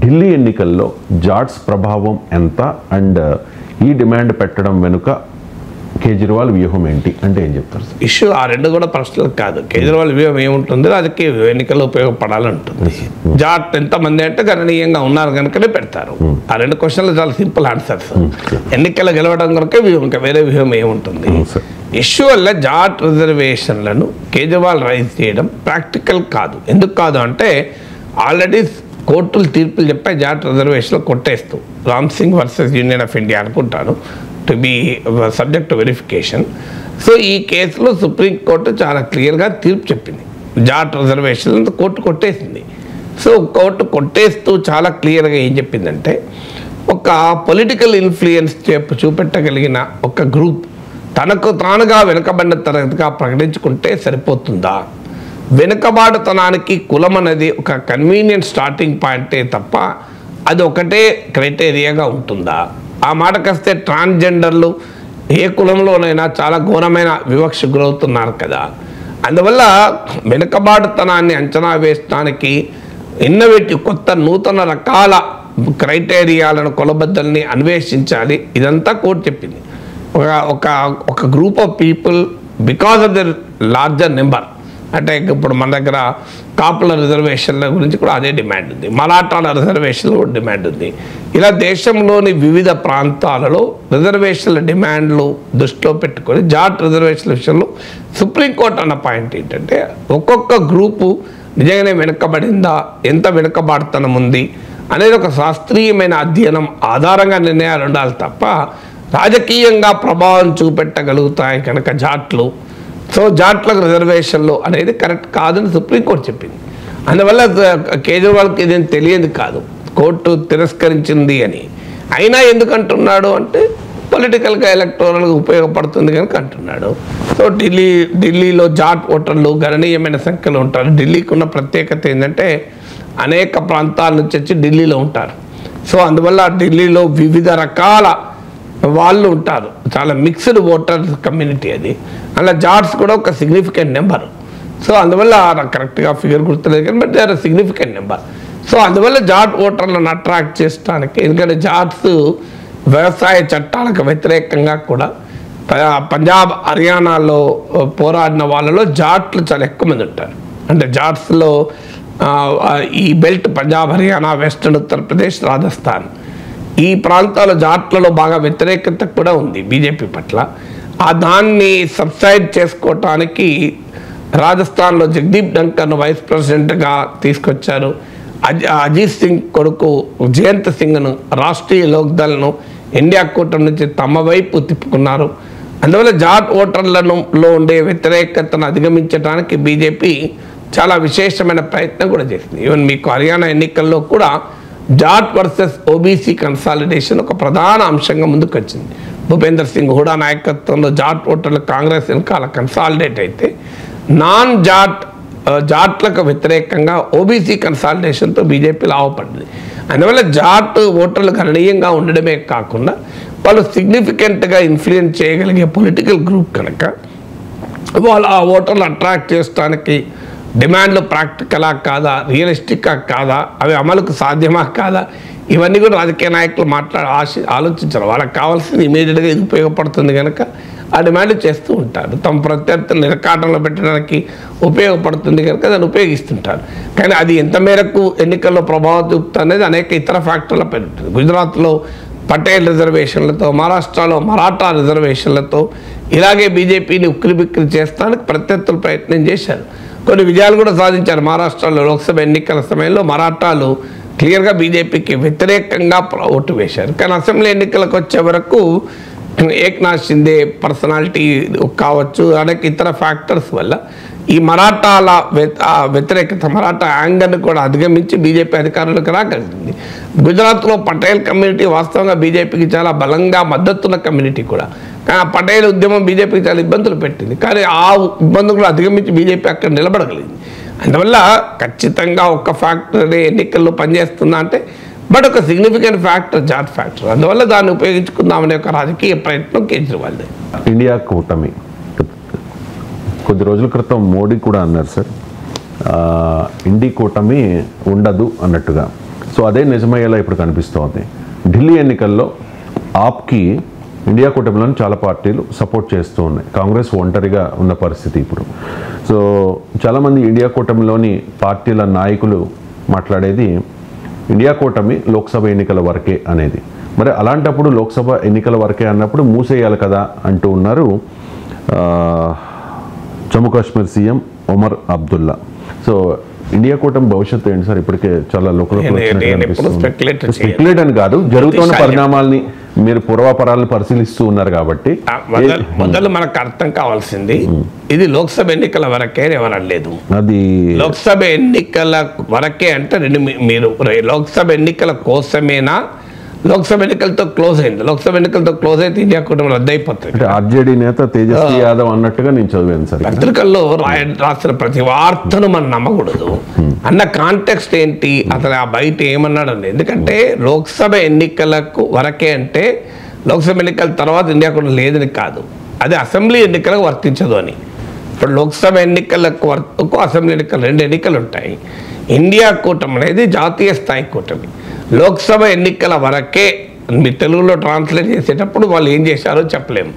ఢిల్లీ ఎన్నికల్లో జాట్స్ ప్రభావం ఎంత అండ్ ఈ డిమాండ్ పెట్టడం వెనుక కేజ్రీవాల్ వ్యూహం ఏంటి అంటే ఏం చెప్తారు? ఇష్యూ ఆ రెండు కూడా ప్రశ్నలు కాదు. కేజ్రీవాల్ వ్యూహం ఏముంటుంది, రాజకీయ ఎన్నికల్లో ఉపయోగపడాలంటుంది. జాట్ ఎంతమంది అంటే గణనీయంగా ఉన్నారు కనుకనే పెడతారు. ఆ రెండు క్వశ్చన్లు చాలా సింపుల్ ఆన్సర్స్. ఎన్నికలు గెలవడం కనుక వ్యూహం, ఇంకా వేరే వ్యూహం ఏముంటుంది? ఇష్యూ వల్ల జాట్ రిజర్వేషన్లను కేజ్రీవాల్ రైజ్ చేయడం ప్రాక్టికల్ కాదు. ఎందుకు కాదు అంటే ఆల్రెడీ కోర్టులు తీర్పులు చెప్పాయి జాట్ రిజర్వేషన్లు కొట్టేస్తూ. Ram Singh versus union of India అనుకుంటాను, to be subject to verification. So ఈ కేసులో సుప్రీంకోర్టు చాలా క్లియర్గా తీర్పు చెప్పింది, జాట్ రిజర్వేషన్లు కోర్టు కొట్టేసింది. సో కోర్టు కొట్టేస్తూ చాలా క్లియర్గా ఏం చెప్పిందంటే, ఒక పొలిటికల్ ఇన్ఫ్లుయెన్స్ చూపెట్టగలిగిన ఒక గ్రూప్ తనకు తానుగా వెనుకబడిన తరగతిగా ప్రకటించుకుంటే సరిపోతుందా? వెనుకబాటుతనానికి కులం అనేది ఒక కన్వీనియంట్ స్టార్టింగ్ పాయింటే తప్ప అది ఒకటే క్రైటీరియాగా ఉంటుందా? ఆ మాటకొస్తే ట్రాన్స్జెండర్లు ఏ కులంలోనైనా చాలా ఘోరమైన వివక్ష గురవుతున్నారు కదా. అందువల్ల వెనుకబాటుతనాన్ని అంచనా వేయడానికి ఇన్నోవేటివ్ కొత్త నూతన రకాల క్రైటీరియాలను కొలబద్దల్ని అన్వేషించాలి. ఇదంతా కోర్టు చెప్పింది. ఒక group of people because of the larger number, అంటే ఇప్పుడు మన దగ్గర కాపుల రిజర్వేషన్ల గురించి కూడా అదే డిమాండ్ ఉంది, మరాఠాల రిజర్వేషన్లు కూడా డిమాండ్ ఉంది. ఇలా దేశంలోని వివిధ ప్రాంతాలలో రిజర్వేషన్ల డిమాండ్లు దృష్టిలో పెట్టుకొని జాట్ రిజర్వేషన్ల విషయంలో సుప్రీంకోర్టు అన్న పాయింట్ ఏంటంటే, ఒక్కొక్క గ్రూపు నిజంగానే వెనుకబడిందా, ఎంత వెనుకబాటుతనం ఉంది అనేది ఒక శాస్త్రీయమైన అధ్యయనం ఆధారంగా నిర్ణయాలు ఉండాలి తప్ప రాజకీయంగా ప్రభావం చూపెట్టగలుగుతాయి కనుక జాట్లు, సో జాట్లకు రిజర్వేషన్లు అనేది కరెక్ట్ కాదని సుప్రీంకోర్టు చెప్పింది. అందువల్ల కేజ్రీవాల్కి ఇదేం తెలియదు కాదు, కోర్టు తిరస్కరించింది అని. అయినా ఎందుకంటున్నాడు అంటే పొలిటికల్గా ఎలక్టోరల్గా ఉపయోగపడుతుంది కనుక అంటున్నాడు. సో ఢిల్లీలో జాట్ ఓటర్లు గణనీయమైన సంఖ్యలో ఉంటారు. ఢిల్లీకి ఉన్న ప్రత్యేకత ఏంటంటే అనేక ప్రాంతాల నుంచి వచ్చి ఢిల్లీలో ఉంటారు. సో అందువల్ల ఢిల్లీలో వివిధ రకాల వాళ్ళు ఉంటారు, చాలా మిక్స్డ్ ఓటర్ కమ్యూనిటీ అది. అలా జాట్స్ కూడా ఒక సిగ్నిఫికెంట్ నెంబర్. సో అందువల్ల కరెక్ట్గా ఫిగర్ గుర్తులేదు కానీ but they are significant number. So అందువల్ల జాట్ ఓటర్లను అట్రాక్ట్ చేయడానికి, ఎందుకంటే జాట్స్ వ్యవసాయ చట్టాలకు వ్యతిరేకంగా కూడా పంజాబ్ హర్యానాలో పోరాడిన వాళ్ళలో జాట్లు చాలా ఎక్కువ మంది ఉంటారు. అంటే జాట్స్లో ఈ బెల్ట్ పంజాబ్, హర్యానా, వెస్టర్న్ ఉత్తరప్రదేశ్, రాజస్థాన్ ఈ ప్రాంతాల జాట్లలో బాగా వ్యతిరేకత కూడా ఉంది బీజేపీ పట్ల. దాన్ని సబ్సైడ్ చేసుకోవటానికి రాజస్థాన్లో జగదీప్ ధన్కర్ను వైస్ ప్రెసిడెంట్గా తీసుకొచ్చారు. అజిత్ సింగ్ కొడుకు జయంత్ సింగ్ను రాష్ట్రీయ లోక్దళ్ను ఇండియా కూటమి నుంచి తమ వైపు తిప్పుకున్నారు. అందువల్ల జాట్ ఓటర్లలో ఉండే వ్యతిరేకతను అధిగమించడానికి బీజేపీ చాలా విశేషమైన ప్రయత్నం కూడా చేసింది. ఈవెన్ మీకు హర్యానా ఎన్నికల్లో కూడా జాట్ వర్సెస్ ఓబీసీ కన్సాలిడేషన్ ఒక ప్రధాన అంశంగా ముందుకు వచ్చింది. భూపేందర్ సింగ్ హూడా నాయకత్వంలో జాట్ ఓటర్లు కాంగ్రెస్ వెనకాల కన్సాలిడేట్ అయితే నాన్ జాట్లకు వ్యతిరేకంగా ఓబీసీ కన్సాలిడేషన్తో బీజేపీ లాభపడింది. అందువల్ల జాట్ ఓటర్లు గణనీయంగా ఉండడమే కాకుండా వాళ్ళు సిగ్నిఫికెంట్గా ఇన్ఫ్లుయెన్స్ చేయగలిగే పొలిటికల్ గ్రూప్ కనుక వాళ్ళు ఆ ఓటర్లు అట్రాక్ట్ చేయడానికి డిమాండ్లు ప్రాక్టికలా కాదా, రియలిస్టిక్గా కాదా, అవి అమలుకు సాధ్యమా కాదా, ఇవన్నీ కూడా రాజకీయ నాయకులు ఆలోచించారు. వాళ్ళకి కావాల్సింది ఇమీడియట్గా ఇది ఉపయోగపడుతుంది కనుక ఆ డిమాండ్ చేస్తూ ఉంటారు. తమ ప్రత్యర్థులు నిరకాటంలో పెట్టడానికి ఉపయోగపడుతుంది కనుక దాన్ని ఉపయోగిస్తుంటారు. కానీ అది ఎంత మేరకు ఎన్నికల్లో ప్రభావం చూపుతుంది అనేది అనేక ఇతర ఫ్యాక్టర్లపై ఉంటుంది. గుజరాత్లో పటేల్ రిజర్వేషన్లతో, మహారాష్ట్రలో మరాఠా రిజర్వేషన్లతో ఇలాగే బీజేపీని ఉక్కిరిబిక్కిరి చేస్తానికి ప్రత్యర్థులు ప్రయత్నం చేశారు. కొన్ని విజయాలు కూడా సాధించారు. మహారాష్ట్రలో లోక్సభ ఎన్నికల సమయంలో మరాఠాలు క్లియర్గా బీజేపీకి వ్యతిరేకంగా ఓటు వేశారు. కానీ అసెంబ్లీ ఎన్నికలకు వచ్చే వరకు ఏక్నాథ్ షిందే పర్సనాలిటీ కావచ్చు, అనేక ఇతర ఫ్యాక్టర్స్ వల్ల ఈ మరాఠాల వ్యతిరేకత, మరాఠా యాంగర్ని కూడా అధిగమించి బీజేపీ అధికారులకు రాగలిగింది. గుజరాత్లో పటేల్ కమ్యూనిటీ వాస్తవంగా బీజేపీకి చాలా బలంగా మద్దతున్న కమ్యూనిటీ కూడా. పటేల్ ఉద్యమం బీజేపీకి చాలా ఇబ్బందులు పెట్టింది, కానీ ఆ ఇబ్బందులు అధిగమించి బీజేపీ అక్కడ నిలబడగలిగింది. అందువల్ల ఖచ్చితంగా ఒక ఫ్యాక్టర్ ఎన్నికల్లో పనిచేస్తుందా అంటే, బట్ ఒక సిగ్నిఫికెంట్ ఫ్యాక్టర్ జాట్ ఫ్యాక్టర్, అందువల్ల దాన్ని ఉపయోగించుకుందామనే ఒక రాజకీయ ప్రయత్నం కేజ్రీవాల్ది. ఇండియా కూటమి కొద్ది రోజుల క్రితం మోడీ కూడా అన్నారు సార్, ఇండి కూటమి ఉండదు అన్నట్టుగా. సో అదే నిజమయ్యేలా ఇప్పుడు కనిపిస్తోంది. ఢిల్లీ ఎన్నికల్లో ఆప్కి ఇండియా కూటమిలోని చాలా పార్టీలు సపోర్ట్ చేస్తూ ఉన్నాయి, కాంగ్రెస్ ఒంటరిగా ఉన్న పరిస్థితి ఇప్పుడు. సో చాలామంది ఇండియా కూటమిలోని పార్టీల నాయకులు మాట్లాడేది ఇండియా కూటమి లోక్సభ ఎన్నికల వరకే అనేది. మరి అలాంటప్పుడు లోక్సభ ఎన్నికల వరకే అన్నప్పుడు మూసేయాలి కదా అంటూ ఉన్నారు Jammu Kashmir CM Omar Abdullah. So India కూటమి భవిష్యత్తు ఏంటి సార్? ఇప్పటికే చాలా లోకల్ స్పెక్యులేట్ అని కాదు, జరుగుతున్న పరిణామాల్ని మీరు పూర్వాపరాలను పరిశీలిస్తూ ఉన్నారు కాబట్టి మొదలు మనకు అర్థం కావాల్సింది, ఇది లోక్సభ ఎన్నికల వరకే ఎవరలేదు. అది లోక్సభ ఎన్నికల వరకే అంటే మీరు లోక్సభ ఎన్నికల కోసమేనా, లోక్సభ ఎన్నికలతో క్లోజ్ అయింది. లోక్సభ ఎన్నికలతో క్లోజ్ అయితే ఇండియా కూటమి రద్దు అయిపోతుంది. ఆర్జేడీ నేత తేజస్వి యాదవ్ అన్నట్టుగా నేను చదివాను సార్. పత్రికల్లో రాసిన ప్రతి వార్తను మనం నమ్మకూడదు అన్న కాంటెక్స్ట్ ఏంటి, అసలు ఆ బయట ఏమన్నాడండి. ఎందుకంటే లోక్సభ ఎన్నికలకు వరకే అంటే లోక్సభ ఎన్నికల తర్వాత ఇండియా కూటమి లేదని కాదు, అది అసెంబ్లీ ఎన్నికలకు వర్తించదు అని. ఇప్పుడు లోక్సభ ఎన్నికలకు అసెంబ్లీ ఎన్నికలు 2 ఎన్నికలు ఉంటాయి. ఇండియా కూటమి అనేది జాతీయ స్థాయి కూటమి. లోక్సభ ఎన్నికల వరకే మీ తెలుగులో ట్రాన్స్లేట్ చేసేటప్పుడు వాళ్ళు ఏం చేశారో చెప్పలేము.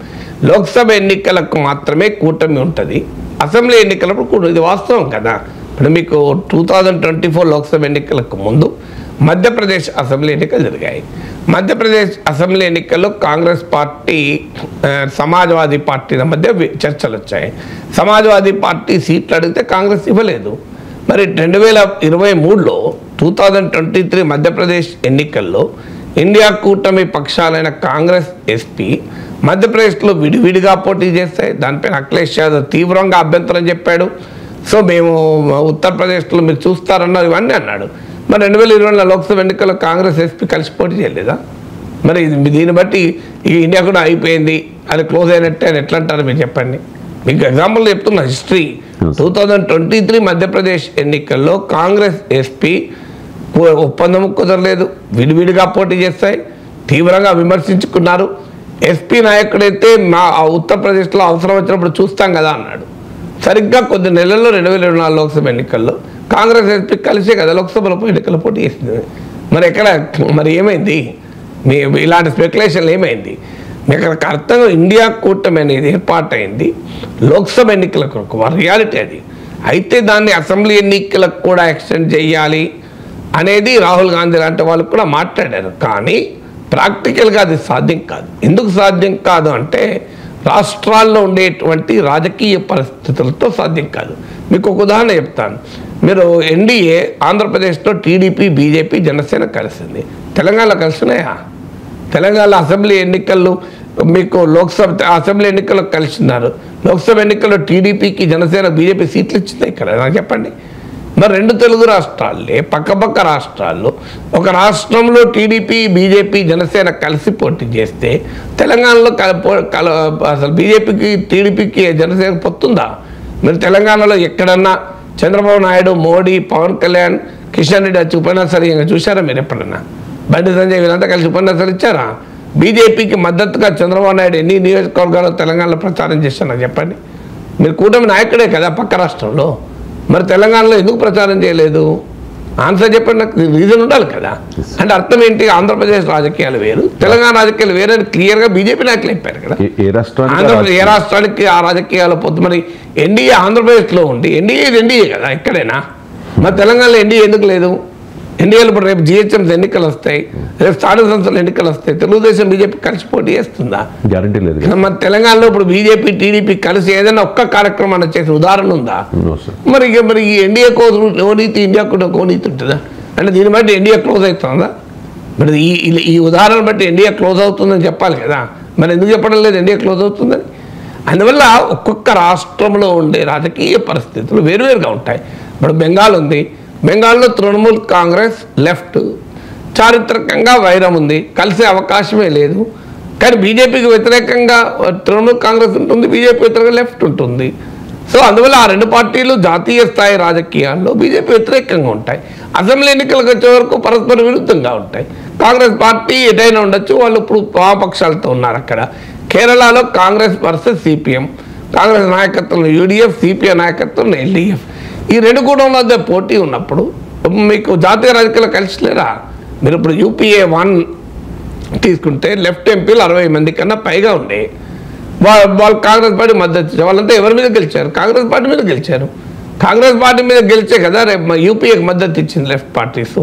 లోక్సభ ఎన్నికలకు మాత్రమే కూటమి ఉంటుంది, అసెంబ్లీ ఎన్నికలప్పుడు ఇది వాస్తవం కదా. ఇప్పుడు మీకు 2024 లోక్సభ ఎన్నికలకు ముందు మధ్యప్రదేశ్ అసెంబ్లీ ఎన్నికలు జరిగాయి. మధ్యప్రదేశ్ అసెంబ్లీ ఎన్నికల్లో కాంగ్రెస్ పార్టీ సమాజ్వాదీ పార్టీల మధ్య చర్చలు వచ్చాయి. సమాజ్వాదీ పార్టీ సీట్లు అడిగితే కాంగ్రెస్ ఇవ్వలేదు. మరి 2023లో 2023 మధ్యప్రదేశ్ ఎన్నికల్లో ఇండియా కూటమి పక్షాలైన కాంగ్రెస్ ఎస్పీ మధ్యప్రదేశ్లో విడివిడిగా పోటీ చేస్తాయి. దానిపైన అఖిలేష్ యాదవ్ తీవ్రంగా అభ్యంతరం చెప్పాడు. సో మేము ఉత్తరప్రదేశ్లో మీరు చూస్తారన్నారు, ఇవన్నీ అన్నాడు. మరి 2020 లోక్సభ ఎన్నికల్లో కాంగ్రెస్ ఎస్పీ కలిసి పోటీ చేయలేదా? మరి దీన్ని బట్టి ఈ ఇండియా కూడా అయిపోయింది, అది క్లోజ్ అయినట్టే అని ఎట్లా అంటారు మీరు చెప్పండి. మీకు ఎగ్జాంపుల్ చెప్తున్నా హిస్టరీ. 2023 మధ్యప్రదేశ్ ఎన్నికల్లో కాంగ్రెస్ ఎస్పీ ఒప్పందం కుదరలేదు, విడివిడిగా పోటీ చేస్తాయి, తీవ్రంగా విమర్శించుకున్నారు. ఎస్పీ నాయకుడైతే మా ఉత్తరప్రదేశ్లో అవసరం వచ్చినప్పుడు చూస్తాం కదా అన్నాడు. సరిగ్గా కొద్ది నెలల్లో 2024 లోక్సభ ఎన్నికల్లో కాంగ్రెస్ ఎస్పీ కలిసే కదా లోక్సభలో ఎన్నికల్లో పోటీ చేసింది. మరి ఏమైంది? మీ ఇలాంటి స్పెక్యులేషన్లు ఏమైంది? మీకు అర్థం, ఇండియా కూటమి అనేది ఏర్పాటైంది లోక్సభ ఎన్నికల కొరకు, రియాలిటీ అది. అయితే దాన్ని అసెంబ్లీ ఎన్నికలకు కూడా ఎక్స్టెండ్ చేయాలి అనేది రాహుల్ గాంధీ లాంటి వాళ్ళు కూడా మాట్లాడారు. కానీ ప్రాక్టికల్గా అది సాధ్యం కాదు. ఎందుకు సాధ్యం కాదు అంటే రాష్ట్రాల్లో ఉండేటువంటి రాజకీయ పరిస్థితులతో సాధ్యం కాదు. మీకు ఒక ఉదాహరణ చెప్తాను. మీరు ఎన్డీఏ ఆంధ్రప్రదేశ్లో టీడీపీ, బీజేపీ, జనసేన కలిసింది. తెలంగాణలో కలిసినాయా? తెలంగాణ అసెంబ్లీ ఎన్నికల్లో మీకు లోక్సభ అసెంబ్లీ ఎన్నికల్లో కలిసినారు. లోక్సభ ఎన్నికల్లో టీడీపీకి, జనసేన, బీజేపీ సీట్లు ఇచ్చింది ఇక్కడ, నాకు చెప్పండి. మరి 2 తెలుగు రాష్ట్రాలే పక్కపక్క రాష్ట్రాల్లో ఒక రాష్ట్రంలో టీడీపీ, బీజేపీ, జనసేన కలిసి పోటీ చేస్తే తెలంగాణలో అసలు బీజేపీకి, టీడీపీకి, జనసేన పొత్తుందా? మీరు తెలంగాణలో ఎక్కడన్నా చంద్రబాబు నాయుడు, మోడీ, పవన్ కళ్యాణ్, కిషన్ రెడ్డి వచ్చి ఉపన్యాసాలు చూసారా మీరు ఎప్పుడన్నా? బండి సంజయ్ వీళ్ళంతా కలిసి ఉపన్యాసాలు ఇచ్చారా? బీజేపీకి మద్దతుగా చంద్రబాబు నాయుడు ఎన్ని నియోజకవర్గాల్లో తెలంగాణలో ప్రచారం చేశారు చెప్పండి. మీరు కూటమి నాయకుడే కదా పక్క రాష్ట్రంలో, మరి తెలంగాణలో ఎందుకు ప్రచారం చేయలేదు? ఆన్సర్ చెప్పండి, నాకు రీజన్ ఉండాలి కదా. అంటే అర్థం ఏంటి? ఆంధ్రప్రదేశ్ రాజకీయాలు వేరు, తెలంగాణ రాజకీయాలు వేరు అని క్లియర్గా బీజేపీ నాయకులు చెప్పారు కదా. ఏ రాష్ట్రానికి ఆ రాజకీయాలు పొద్దు. మరి ఎన్డీఏ ఆంధ్రప్రదేశ్లో ఉండి ఎన్డీఏ కదా ఎక్కడైనా, మరి తెలంగాణలో ఎన్డీఏ ఎందుకు లేదు? ఎన్డీఏలో ఇప్పుడు రేపు జిహెచ్ఎంసీ ఎన్నికలు వస్తాయి, రేపు స్థానిక సంస్థల ఎన్నికలు వస్తాయి, తెలుగుదేశం బీజేపీ కలిసి పోటీ చేస్తుందా? గ్యారంటీ లేదు. మరి తెలంగాణలో ఇప్పుడు బీజేపీ, టీడీపీ కలిసి ఏదైనా ఒక్క కార్యక్రమాన్ని చేసే ఉదాహరణ ఉందా? మరి ఈ ఎన్డీఏ కోనీతి, ఇండియా కూడా కోనీతి ఉంటుందా? అంటే దీన్ని బట్టి ఎన్డీఏ క్లోజ్ అవుతుందా? మరి ఈ ఉదాహరణ బట్టి ఎన్డీఏ క్లోజ్ అవుతుందని చెప్పాలి కదా. మరి ఎందుకు చెప్పడం లేదు ఎన్డీఏ క్లోజ్ అవుతుందని? అందువల్ల ఒక్కొక్క రాష్ట్రంలో ఉండే రాజకీయ పరిస్థితులు వేరువేరుగా ఉంటాయి. ఇప్పుడు బెంగాల్ ఉంది, బెంగాల్లో తృణమూల్ కాంగ్రెస్ లెఫ్ట్ చారిత్రకంగా వైరం ఉంది, కలిసే అవకాశమే లేదు. కానీ బీజేపీకి వ్యతిరేకంగా తృణమూల్ కాంగ్రెస్ ఉంటుంది, బీజేపీ వ్యతిరేకంగా లెఫ్ట్ ఉంటుంది. సో అందువల్ల ఆ రెండు పార్టీలు జాతీయ స్థాయి రాజకీయాల్లో బీజేపీ వ్యతిరేకంగా ఉంటాయి. అసెంబ్లీ ఎన్నికలకు వచ్చే వరకు పరస్పర విరుద్ధంగా ఉంటాయి. కాంగ్రెస్ పార్టీ ఎటైనా ఉండొచ్చు, వాళ్ళు ఇప్పుడు వామపక్షాలతో ఉన్నారు. అక్కడ కేరళలో కాంగ్రెస్ వర్సెస్ సిపిఎం, కాంగ్రెస్ నాయకత్వంలో యూడిఎఫ్, సిపిఐ నాయకత్వంలో ఎల్డిఎఫ్, ఈ రెండు కూడా మధ్య పోటీ ఉన్నప్పుడు మీకు జాతీయ రాజకీయాలు కలిసి లేరా? మీరు ఇప్పుడు యూపీఏ 1 తీసుకుంటే లెఫ్ట్ ఎంపీలు 60 మంది కన్నా పైగా ఉండే వాళ్ళు కాంగ్రెస్ పార్టీ మద్దతు, వాళ్ళంతా ఎవరి మీద గెలిచారు? కాంగ్రెస్ పార్టీ మీద గెలిచారు. కాంగ్రెస్ పార్టీ మీద గెలిచే కదా రేపు యూపీఏకి మద్దతు ఇచ్చింది లెఫ్ట్ పార్టీస్.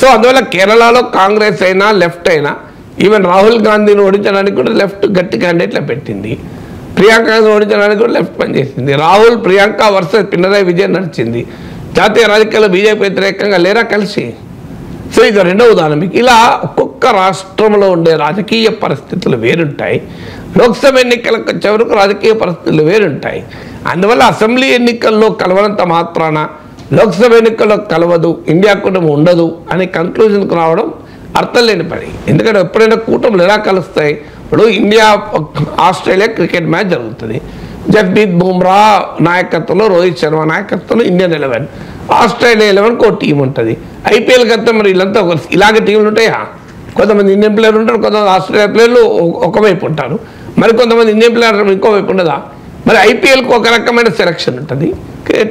సో అందువల్ల కేరళలో కాంగ్రెస్ అయినా లెఫ్ట్ అయినా, ఈవెన్ రాహుల్ గాంధీని ఓడించడానికి కూడా లెఫ్ట్ గట్టి క్యాండిడేట్లా పెట్టింది. ప్రియాంకను ఓడించడానికి కూడా లెఫ్ట్ పనిచేసింది. రాహుల్ ప్రియాంక వర్సెస్ పినరాయి విజయన్ నడిచింది. జాతీయ రాజకీయాల్లో బీజేపీ వ్యతిరేకంగా లేరా కలిసి? సో ఇది రెండో ఉదాహరణ. మీకు ఇలా ఒక్కొక్క రాష్ట్రంలో ఉండే రాజకీయ పరిస్థితులు వేరుంటాయి. లోక్సభ ఎన్నికలకు వచ్చే వరకు రాజకీయ పరిస్థితులు వేరుంటాయి. అందువల్ల అసెంబ్లీ ఎన్నికల్లో కలవనంత మాత్రాన లోక్సభ ఎన్నికల్లో కలవదు, ఇండియా కూటమి ఉండదు అని కంక్లూజన్కు రావడం అర్థం లేని పని. ఎందుకంటే ఎప్పుడైనా కూటములు ఎలా కలుస్తాయి? ఇప్పుడు ఇండియా ఆస్ట్రేలియా క్రికెట్ మ్యాచ్ జరుగుతుంది. జస్ప్రీత్ బుమ్రా నాయకత్వంలో, రోహిత్ శర్మ నాయకత్వంలో ఇండియన్ 11, ఆస్ట్రేలియా 11కి ఒక టీం ఉంటుంది. ఐపీఎల్ కత్తా మరి వీళ్ళంతా ఇలాగే టీంలు ఉంటాయా? కొంతమంది ఇండియన్ ప్లేయర్లు ఉంటారు, కొంతమంది ఆస్ట్రేలియా ప్లేయర్లు ఒకవైపు ఉంటారు, మరి కొంతమంది ఇండియన్ ప్లేయర్ ఇంకోవైపు ఉండదా? మరి ఐపీఎల్కి ఒక రకమైన సెలక్షన్ ఉంటుంది,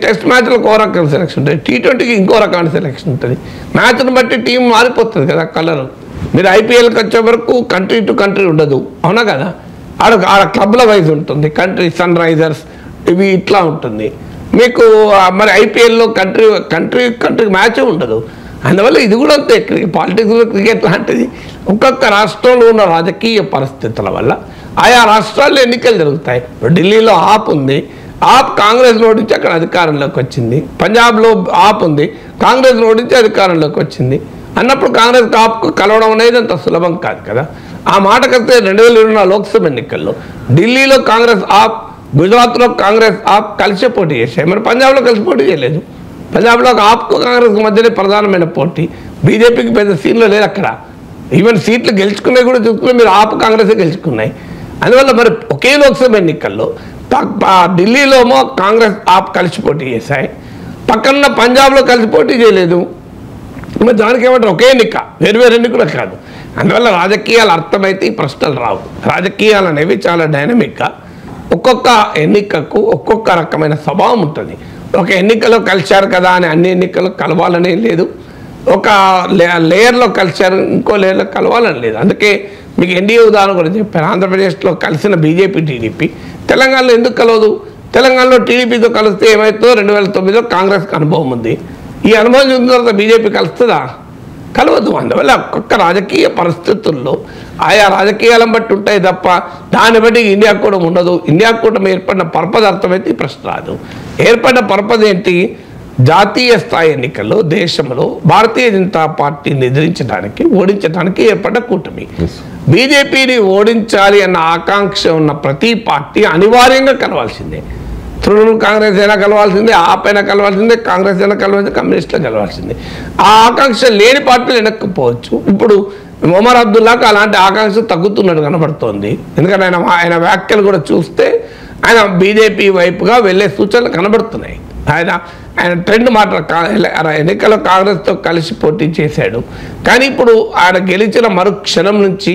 టెస్ట్ మ్యాచ్లకు ఒక రకమైన సెలక్షన్ ఉంటుంది, T20కి ఇంకో రకమైన సెలక్షన్ ఉంటుంది. మ్యాచ్ను బట్టి టీం మారిపోతుంది కదా కలర్. మీరు ఐపీఎల్కి వచ్చే వరకు కంట్రీ టు కంట్రీ ఉండదు, అవునా కదా? ఆడ క్లబ్ల వైజ్ ఉంటుంది, కంట్రీ సన్ రైజర్స్ ఇవి ఇట్లా ఉంటుంది. మీకు మరి ఐపీఎల్లో కంట్రీ మ్యాచ్ ఉండదు. అందువల్ల ఇది కూడా అంతే, పాలిటిక్స్లో క్రికెట్ లాంటిది. ఒక్కొక్క రాష్ట్రంలో ఉన్న రాజకీయ పరిస్థితుల వల్ల ఆయా రాష్ట్రాల్లో ఎన్నికలు జరుగుతాయి. ఢిల్లీలో ఆప్ ఉంది, ఆప్ కాంగ్రెస్ ఓడించి అక్కడ అధికారంలోకి వచ్చింది. పంజాబ్లో ఆప్ ఉంది, కాంగ్రెస్ ఓడించి అధికారంలోకి వచ్చింది. అన్నప్పుడు కాంగ్రెస్ ఆప్కు కలవడం అనేది అంత సులభం కాదు కదా. ఆ మాటకైతే 2024 లోక్సభ ఎన్నికల్లో ఢిల్లీలో కాంగ్రెస్ ఆప్, గుజరాత్లో కాంగ్రెస్ ఆప్ కలిసే పోటీ చేశాయి. మరి పంజాబ్లో కలిసి పోటీ చేయలేదు. పంజాబ్లో ఆప్కు కాంగ్రెస్ మధ్యనే ప్రధానమైన పోటీ. బీజేపీకి పెద్ద సీన్లో లేదు అక్కడ. ఈవెన్ సీట్లు గెలుచుకున్నాయి కూడా చూసుకుని మీరు ఆప్ కాంగ్రెసే గెలుచుకున్నాయి. అందువల్ల మరి ఒకే లోక్సభ ఎన్నికల్లో ఢిల్లీలోమో కాంగ్రెస్ ఆప్ కలిసి పోటీ చేశాయి, పక్కన పంజాబ్లో కలిసి పోటీ చేయలేదు. మరి దానికి ఏమంటారు? ఒకే ఎన్నిక, వేరు ఎన్నికలు కాదు. అందువల్ల రాజకీయాలు అర్థమైతే ఈ ప్రశ్నలు రావు. రాజకీయాలు అనేవి చాలా డైనమిక్గా ఒక్కొక్క ఎన్నికకు ఒక్కొక్క రకమైన స్వభావం ఉంటుంది. ఒక ఎన్నికలో కలిశారు కదా అని అన్ని ఎన్నికలు కలవాలని లేదు, ఒక లేయర్లో కలిశారు ఇంకో లేయర్లో కలవాలని లేదు. అందుకే మీకు ఎన్డీఏ ఉదాహరణ కూడా చెప్పాను. ఆంధ్రప్రదేశ్లో కలిసిన బీజేపీ టీడీపీ తెలంగాణలో ఎందుకు కలవదు? తెలంగాణలో టీడీపీతో కలిస్తే ఏమవుతుందో 2009లో కాంగ్రెస్కి అనుభవం ఉంది. ఈ అనుభవం చూసిన తర్వాత బీజేపీ కలుస్తుందా? కలవదు. అందువల్ల ఒక్కొక్క రాజకీయ పరిస్థితుల్లో ఆయా రాజకీయాలను బట్టి ఉంటాయి తప్ప దాన్ని బట్టి ఇండియా కూటమి ఉండదు. ఇండియా కూటమి ఏర్పడిన పర్పస్ అర్థమైతే ఈ ప్రశ్న రాదు. ఏర్పడిన పర్పస్ ఏంటి? జాతీయ స్థాయి ఎన్నికల్లో దేశంలో భారతీయ జనతా పార్టీని ఎదిరించడానికి, ఓడించడానికి ఏర్పడ్డ కూటమి. బీజేపీని ఓడించాలి అన్న ఆకాంక్ష ఉన్న ప్రతి పార్టీ అనివార్యంగా కలవాల్సిందే. తృణమూల్ కాంగ్రెస్ అయినా కలవాల్సిందే, ఆప్ అయినా కలవాల్సిందే, కాంగ్రెస్ అయినా కలవాల్సిందే, కమ్యూనిస్టులు కలవాల్సిందే. ఆ ఆకాంక్ష లేని పార్టీలు వెనక్కిపోవచ్చు. ఇప్పుడు ఒమర్ అబ్దుల్లాకు అలాంటి ఆకాంక్ష తగ్గుతున్నట్టు కనబడుతోంది. ఎందుకంటే ఆయన వ్యాఖ్యలు కూడా చూస్తే ఆయన బీజేపీ వైపుగా వెళ్ళే సూచనలు కనబడుతున్నాయి. ఆయన ట్రెండ్ ఎన్నికల్లో కాంగ్రెస్తో కలిసి పోటీ చేశాడు. కానీ ఇప్పుడు ఆయన గెలిచిన మరుక్షణం నుంచి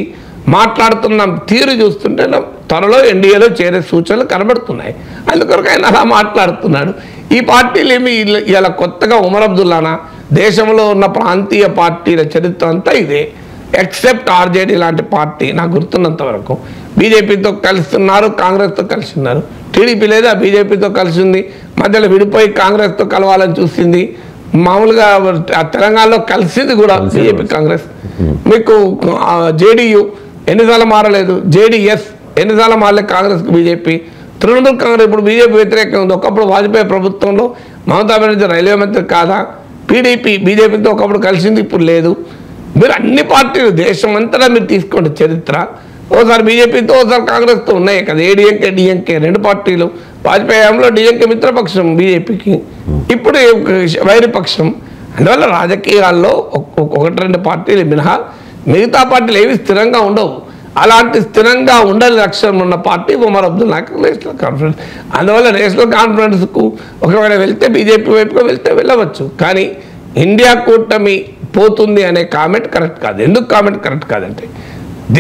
మాట్లాడుతున్న తీరు చూస్తుంటే త్వరలో ఎన్డీఏలో చేరే సూచనలు కనబడుతున్నాయి. అందుకొరకు ఆయన అలా మాట్లాడుతున్నాడు. ఈ పార్టీలు ఏమి ఇలా కొత్తగా ఉమర్ అబ్దుల్లానా? దేశంలో ఉన్న ప్రాంతీయ పార్టీల చరిత్ర అంతా ఇదే, ఎక్సెప్ట్ ఆర్జేడీ లాంటి పార్టీ నాకు గుర్తున్నంత వరకు. బీజేపీతో కలిస్తున్నారు, కాంగ్రెస్తో కలిసి ఉన్నారు. టీడీపీ లేదా బీజేపీతో కలిసి ఉంది, మధ్యలో విడిపోయి కాంగ్రెస్తో కలవాలని చూసింది. మామూలుగా తెలంగాణలో కలిసింది కూడా బీజేపీ కాంగ్రెస్. మీకు జేడీయూ ఎన్నిసార్లు మారలేదు, జేడీఎస్ ఎన్నిసార్లు మారలేదు కాంగ్రెస్కి బీజేపీ. తృణమూల్ కాంగ్రెస్ ఇప్పుడు బీజేపీ వ్యతిరేకంగా ఉంది. ఒకప్పుడు వాజ్పేయి ప్రభుత్వంలో మమతా బెనర్జీ రైల్వే మంత్రి కాదా? టీడీపీ బీజేపీతో ఒకప్పుడు కలిసింది, ఇప్పుడు లేదు. మీరు అన్ని పార్టీలు దేశం అంతటా మీరు తీసుకోండి చరిత్ర, ఓసారి బీజేపీతో ఓసారి కాంగ్రెస్తో ఉన్నాయి కదా. ఏడీఎంకే డిఎంకే రెండు పార్టీలు. వాజ్పేయి హయాంలో డిఎంకే మిత్రపక్షం బీజేపీకి, ఇప్పుడు వైరపక్షం. అందువల్ల రాజకీయాల్లో ఒకటి రెండు పార్టీలు మినహా మిగతా పార్టీలు ఏవి స్థిరంగా ఉండవు. అలాంటి స్థిరంగా ఉండని లక్ష్యం ఉన్న party Umar Abdul Nayak National Conference. అందువల్ల నేషనల్ కాన్ఫరెన్స్కు ఒకవేళ వెళ్తే బీజేపీ వైపుగా వెళ్తే వెళ్ళవచ్చు. కానీ ఇండియా కూటమి పోతుంది అనే కామెంట్ కరెక్ట్ కాదు. ఎందుకు కామెంట్ కరెక్ట్ కాదంటే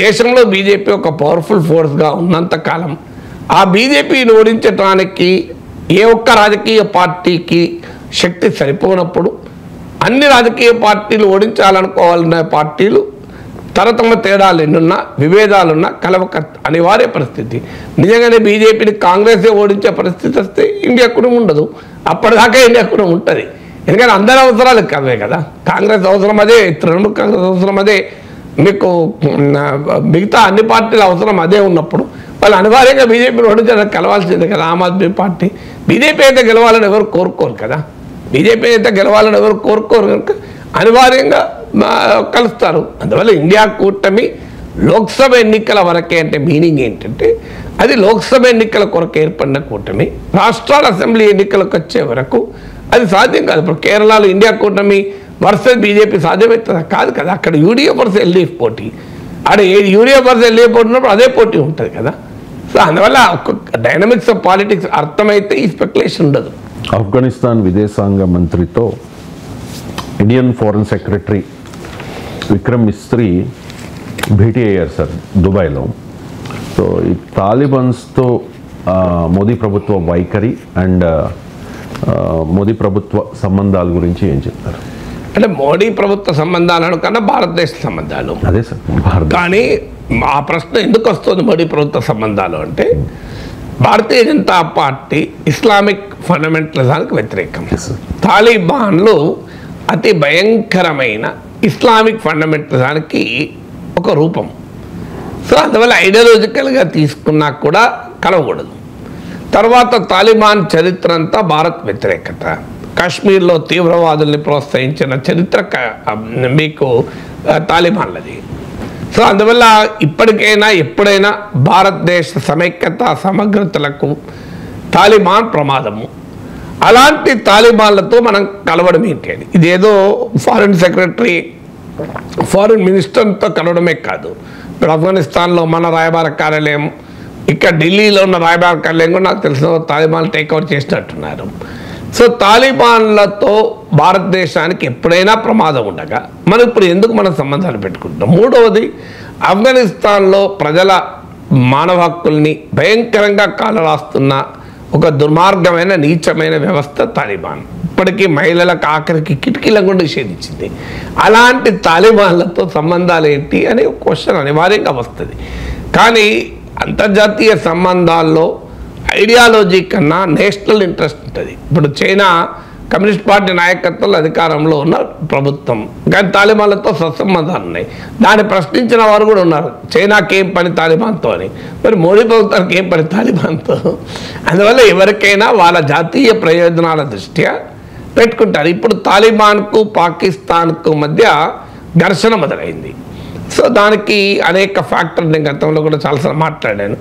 దేశంలో బీజేపీ ఒక పవర్ఫుల్ ఫోర్స్గా ఉన్నంత కాలం ఆ బీజేపీని ఓడించడానికి ఏ ఒక్క రాజకీయ పార్టీకి శక్తి సరిపోనప్పుడు అన్ని రాజకీయ పార్టీలు ఓడించాలనుకోవాలన్న పార్టీలు తరతమ తేడాలు ఎన్నున్నా విభేదాలున్నా కలవక అనివార్య పరిస్థితి. నిజంగానే బీజేపీని కాంగ్రెసే ఓడించే పరిస్థితి వస్తే ఇండియా కూడా ఉండదు. అప్పటిదాకా ఇండియా కూడా ఉంటుంది. ఎందుకంటే అందరి అవసరాలు కవే కదా. కాంగ్రెస్ అవసరం అదే, తృణమూల్ కాంగ్రెస్ అవసరం అదే, మీకు మిగతా అన్ని పార్టీల అవసరం అదే ఉన్నప్పుడు వాళ్ళు అనివార్యంగా బీజేపీని ఓడించడానికి కలవాల్సిందే కదా. ఆమ్ ఆద్మీ పార్టీ బీజేపీ అయితే గెలవాలని ఎవరు కోరుకోరు కదా. బీజేపీ అయితే గెలవాలని ఎవరు కోరుకోరు కనుక అనివార్యంగా కలుస్తారు. అందువల్ల ఇండియా కూటమి లోక్సభ ఎన్నికల వరకే అంటే మీనింగ్ ఏంటంటే అది లోక్సభ ఎన్నికల కొరకు ఏర్పడిన కూటమి. రాష్ట్రాల అసెంబ్లీ ఎన్నికలకు వచ్చే వరకు అది సాధ్యం కాదు. ఇప్పుడు కేరళలో ఇండియా కూటమి వర్సెస్ బీజేపీ సాధ్యమవుతుందా? కాదు కదా. అక్కడ యూడీఎఫ్ వర్సెస్ ఎల్డీఎఫ్ పోటీ, ఆడ యూడీఎఫ్ వర్సెస్ ఎల్డీఎఫ్ పోటీ ఉన్నప్పుడు అదే పోటీ ఉంటుంది కదా. సో అందువల్ల డైనమిక్స్ ఆఫ్ పాలిటిక్స్ అర్థమైతే ఈ స్పెక్యులేషన్ ఉండదు. ఆఫ్ఘనిస్తాన్ విదేశాంగ మంత్రితో Indian foreign secretary Vikram Misri భేటీ అయ్యారు సార్ దుబాయ్లో. సో ఈ తాలిబాన్స్తో మోదీ ప్రభుత్వ వైఖరి అండ్ మోదీ ప్రభుత్వ సంబంధాల గురించి ఏం చెప్తారు? అంటే మోడీ ప్రభుత్వ సంబంధాలను కన్నా భారతదేశ సంబంధాలు అదే సార్. కానీ ఆ ప్రశ్న ఎందుకు వస్తుంది మోడీ ప్రభుత్వ సంబంధాలు అంటే భారతీయ జనతా పార్టీ ఇస్లామిక్ ఫండమెంటలిజానికి వ్యతిరేకం. తాలిబాన్లు అతి భయంకరమైన ఇస్లామిక్ ఫండమెంటలిజానికి ఒక రూపం. సో అందువల్ల ఐడియాలజికల్గా తీసుకున్నా కూడా కలవకూడదు. తర్వాత తాలిబాన్ చరిత్ర అంతా భారత్ వ్యతిరేకత, కాశ్మీర్లో తీవ్రవాదుల్ని ప్రోత్సహించిన చరిత్ర మీకు తాలిబాన్లది. సో అందువల్ల ఇప్పటికైనా ఎప్పుడైనా భారతదేశ సమైక్యత సమగ్రతలకు తాలిబాన్ ప్రమాదము. అలాంటి తాలిబాన్లతో మనం కలవడం ఏంటి అని ఇదేదో ఫారిన్ సెక్రటరీ ఫారిన్ మినిస్టర్తో కలవడమే కాదు. ఇప్పుడు ఆఫ్ఘనిస్తాన్లో మన రాయబార కార్యాలయం, ఇక్కడ ఢిల్లీలో ఉన్న రాయబార కార్యాలయం కూడా నాకు తెలిసిన తాలిబాన్ టేక్ఓవర్ చేసినట్టున్నారు. సో తాలిబాన్లతో భారతదేశానికి ఎప్పుడైనా ప్రమాదం ఉండగా మనం ఇప్పుడు ఎందుకు మన సంబంధాలు పెట్టుకుంటాం? మూడవది, ఆఫ్ఘనిస్తాన్లో ప్రజల మానవ హక్కుల్ని భయంకరంగా కాలరాస్తున్న ఒక దుర్మార్గమైన నీచమైన వ్యవస్థ తాలిబాన్. ఇప్పటికీ మహిళలకు ఆఖరికి కిటికీలను కూడా నిషేధించింది. అలాంటి తాలిబాన్లతో సంబంధాలు ఏంటి అనే క్వశ్చన్ అనివార్యంగా వస్తుంది. కానీ అంతర్జాతీయ సంబంధాల్లో ఐడియాలజీ కన్నా నేషనల్ ఇంట్రెస్ట్ ఉంటుంది. ఇప్పుడు చైనా కమ్యూనిస్ట్ పార్టీ నాయకత్వంలో అధికారంలో ఉన్న ప్రభుత్వం, కానీ తాలిబాన్లతో సత్సంబంధాలు ఉన్నాయి. దాన్ని ప్రశ్నించిన వారు కూడా ఉన్నారు, చైనాకి ఏం పని తాలిబాన్తో అని. మరి మోడీ ప్రభుత్వానికి ఏం పని తాలిబాన్తో? అందువల్ల ఎవరికైనా వాళ్ళ జాతీయ ప్రయోజనాల దృష్ట్యా పెట్టుకుంటారు. ఇప్పుడు తాలిబాన్కు పాకిస్తాన్కు మధ్య ఘర్షణ మొదలైంది. సో దానికి అనేక ఫ్యాక్టర్లు నేను గతంలో కూడా చాలాసార్లు మాట్లాడాను.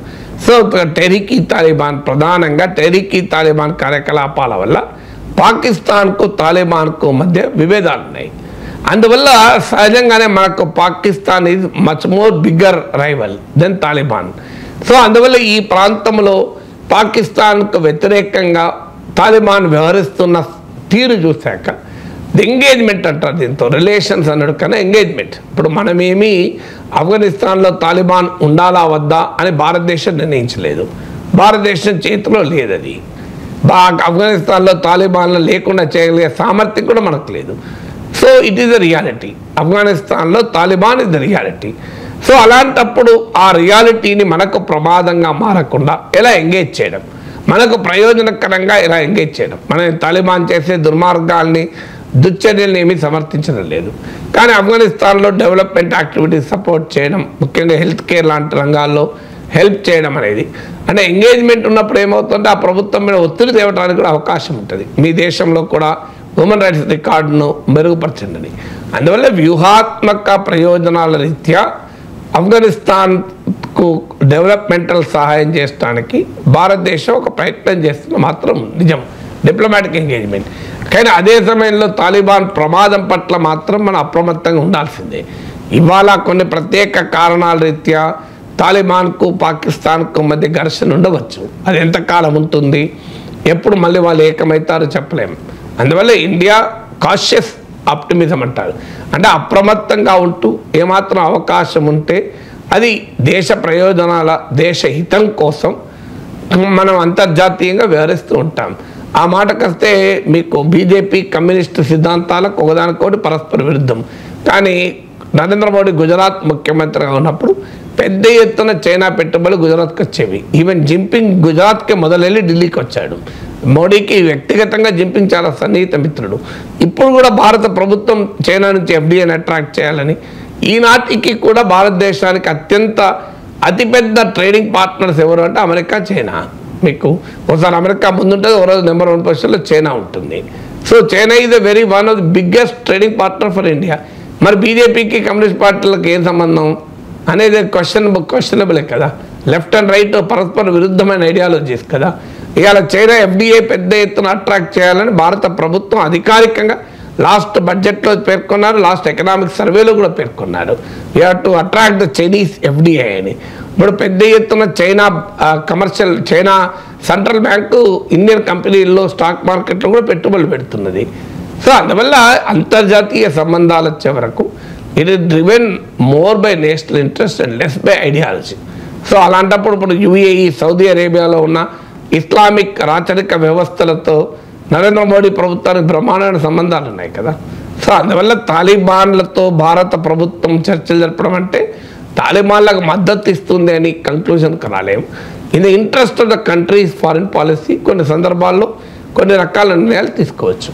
సో టెహ్రీక్-ఈ తాలిబాన్, ప్రధానంగా టెహ్రీక్-ఈ తాలిబాన్ కార్యకలాపాల వల్ల పాకిస్తాన్కు తాలిబాన్కు మధ్య విభేదాలు ఉన్నాయి. అందువల్ల సహజంగానే మనకు Pakistan is much more bigger rival than Taliban. So అందువల్ల ఈ ప్రాంతంలో పాకిస్తాన్కు వ్యతిరేకంగా తాలిబాన్ వ్యవహరిస్తున్న తీరు చూశాక ఎంగేజ్మెంట్ అంటారు, దీంతో రిలేషన్స్ అన్నాడు కన్నా ఎంగేజ్మెంట్. ఇప్పుడు మనమేమి ఆఫ్ఘనిస్తాన్లో తాలిబాన్ ఉండాలా వద్దా అని భారతదేశం నిర్ణయించలేదు, భారతదేశం చేతిలో లేదు. అది ఆఫ్ఘనిస్తాన్లో తాలిబాన్లు లేకుండా చేయగలిగే సామర్థ్యం కూడా మనకు లేదు. So it is the reality. ఆఫ్ఘనిస్తాన్లో Taliban is the reality. So అలాంటప్పుడు ఆ రియాలిటీని మనకు ప్రమాదంగా మారకుండా ఎలా ఎంగేజ్ చేయడం, మనకు ప్రయోజనకరంగా ఎలా ఎంగేజ్ చేయడం. మనం తాలిబాన్ చేసే దుర్మార్గాల్ని దుశ్చర్యల్ని ఏమీ సమర్థించడం లేదు, కానీ ఆఫ్ఘనిస్తాన్లో డెవలప్మెంట్ యాక్టివిటీస్ సపోర్ట్ చేయడం, ముఖ్యంగా హెల్త్ కేర్ లాంటి రంగాల్లో హెల్ప్ చేయడం అనేది అంటే ఎంగేజ్మెంట్ ఉన్నప్పుడు ఏమవుతుందంటే ఆ ప్రభుత్వం మీద ఒత్తిడి తేవడానికి కూడా అవకాశం ఉంటుంది. మీ దేశంలో కూడా హ్యూమన్ రైట్స్ రికార్డును మెరుగుపరచండి. అందువల్ల వ్యూహాత్మక ప్రయోజనాల రీత్యా ఆఫ్ఘనిస్తాన్కు డెవలప్మెంటల్ సహాయం చేయడానికి భారతదేశం ఒక ప్రయత్నం చేస్తున్న మాత్రం నిజం, డిప్లొమాటిక్ ఎంగేజ్మెంట్. కానీ అదే సమయంలో తాలిబాన్ ప్రమాదం పట్ల మాత్రం మనం అప్రమత్తంగా ఉండాల్సిందే. ఇవాళ కొన్ని ప్రత్యేక కారణాల రీత్యా తాలిబాన్కు పాకిస్తాన్కు మధ్య ఘర్షణ ఉండవచ్చు. అది ఎంతకాలం ఉంటుంది, ఎప్పుడు మళ్ళీ వాళ్ళు ఏకమవుతారో చెప్పలేము. అందువల్ల ఇండియా కాషియస్ ఆప్టిమిజం అంటారు, అంటే అప్రమత్తంగా ఉంటూ ఏమాత్రం అవకాశం ఉంటే అది దేశ ప్రయోజనాల, దేశ హితం కోసం మనం అంతర్జాతీయంగా వ్యవహరిస్తూ ఉంటాం. ఆ మాటకొస్తే మీకు బీజేపీ కమ్యూనిస్టు సిద్ధాంతాలకు ఒకదానికోటి పరస్పర విరుద్ధం. కానీ నరేంద్ర మోడీ గుజరాత్ ముఖ్యమంత్రిగా ఉన్నప్పుడు పెద్ద ఎత్తున చైనా పెట్టుబడులు గుజరాత్కి వచ్చేవి. ఈవెన్ జింపింగ్ గుజరాత్కి మొదలెళ్ళి ఢిల్లీకి వచ్చాడు. మోడీకి వ్యక్తిగతంగా జింపింగ్ చాలా సన్నిహిత మిత్రుడు. ఇప్పుడు కూడా భారత ప్రభుత్వం చైనా నుంచి ఎఫ్డీఐని అట్రాక్ట్ చేయాలని, ఈనాటికి కూడా భారతదేశానికి అతిపెద్ద ట్రేడింగ్ పార్ట్నర్స్ ఎవరు అంటే అమెరికా, చైనా. మీకు ఒకసారి అమెరికా ముందుంటుంది, ఒక రోజు నెంబర్ 1 పొజిషన్లో చైనా ఉంటుంది. So China is one of the biggest trading partner for India. మరి బీజేపీకి కమ్యూనిస్ట్ పార్టీలకు ఏం సంబంధం అనేది క్వశ్చనబులే కదా. లెఫ్ట్ అండ్ రైట్ పరస్పర విరుద్ధమైన ఐడియాలజీస్ కదా. ఇవాళ చైనా ఎఫ్డీఐ పెద్ద ఎత్తున అట్రాక్ట్ చేయాలని భారత ప్రభుత్వం అధికారికంగా లాస్ట్ బడ్జెట్లో పేర్కొన్నారు, లాస్ట్ ఎకనామిక్ సర్వేలో కూడా పేర్కొన్నారు. You have to attract the Chinese FDI అని. ఇప్పుడు పెద్ద ఎత్తున చైనా సెంట్రల్ బ్యాంకు ఇండియన్ కంపెనీల్లో స్టాక్ మార్కెట్లో కూడా పెట్టుబడులు పెడుతున్నది. సో అందువల్ల అంతర్జాతీయ సంబంధాలు వచ్చే వరకు it is driven more by national interest and less by ideology. So అలాంటప్పుడు ఇప్పుడు యుఏఈ, సౌదీ అరేబియాలో ఉన్న ఇస్లామిక్ రాచరిక వ్యవస్థలతో నరేంద్ర మోడీ ప్రభుత్వానికి బ్రహ్మాండమైన సంబంధాలు ఉన్నాయి కదా. సో అందువల్ల తాలిబాన్లతో భారత ప్రభుత్వం చర్చలు జరపడం అంటే తాలిబాన్లకు మద్దతు ఇస్తుంది అని కంక్లూజన్కి రాలేము. In the interest of the countries foreign policy కొన్ని సందర్భాల్లో కొన్ని రకాల నిర్ణయాలు తీసుకోవచ్చు.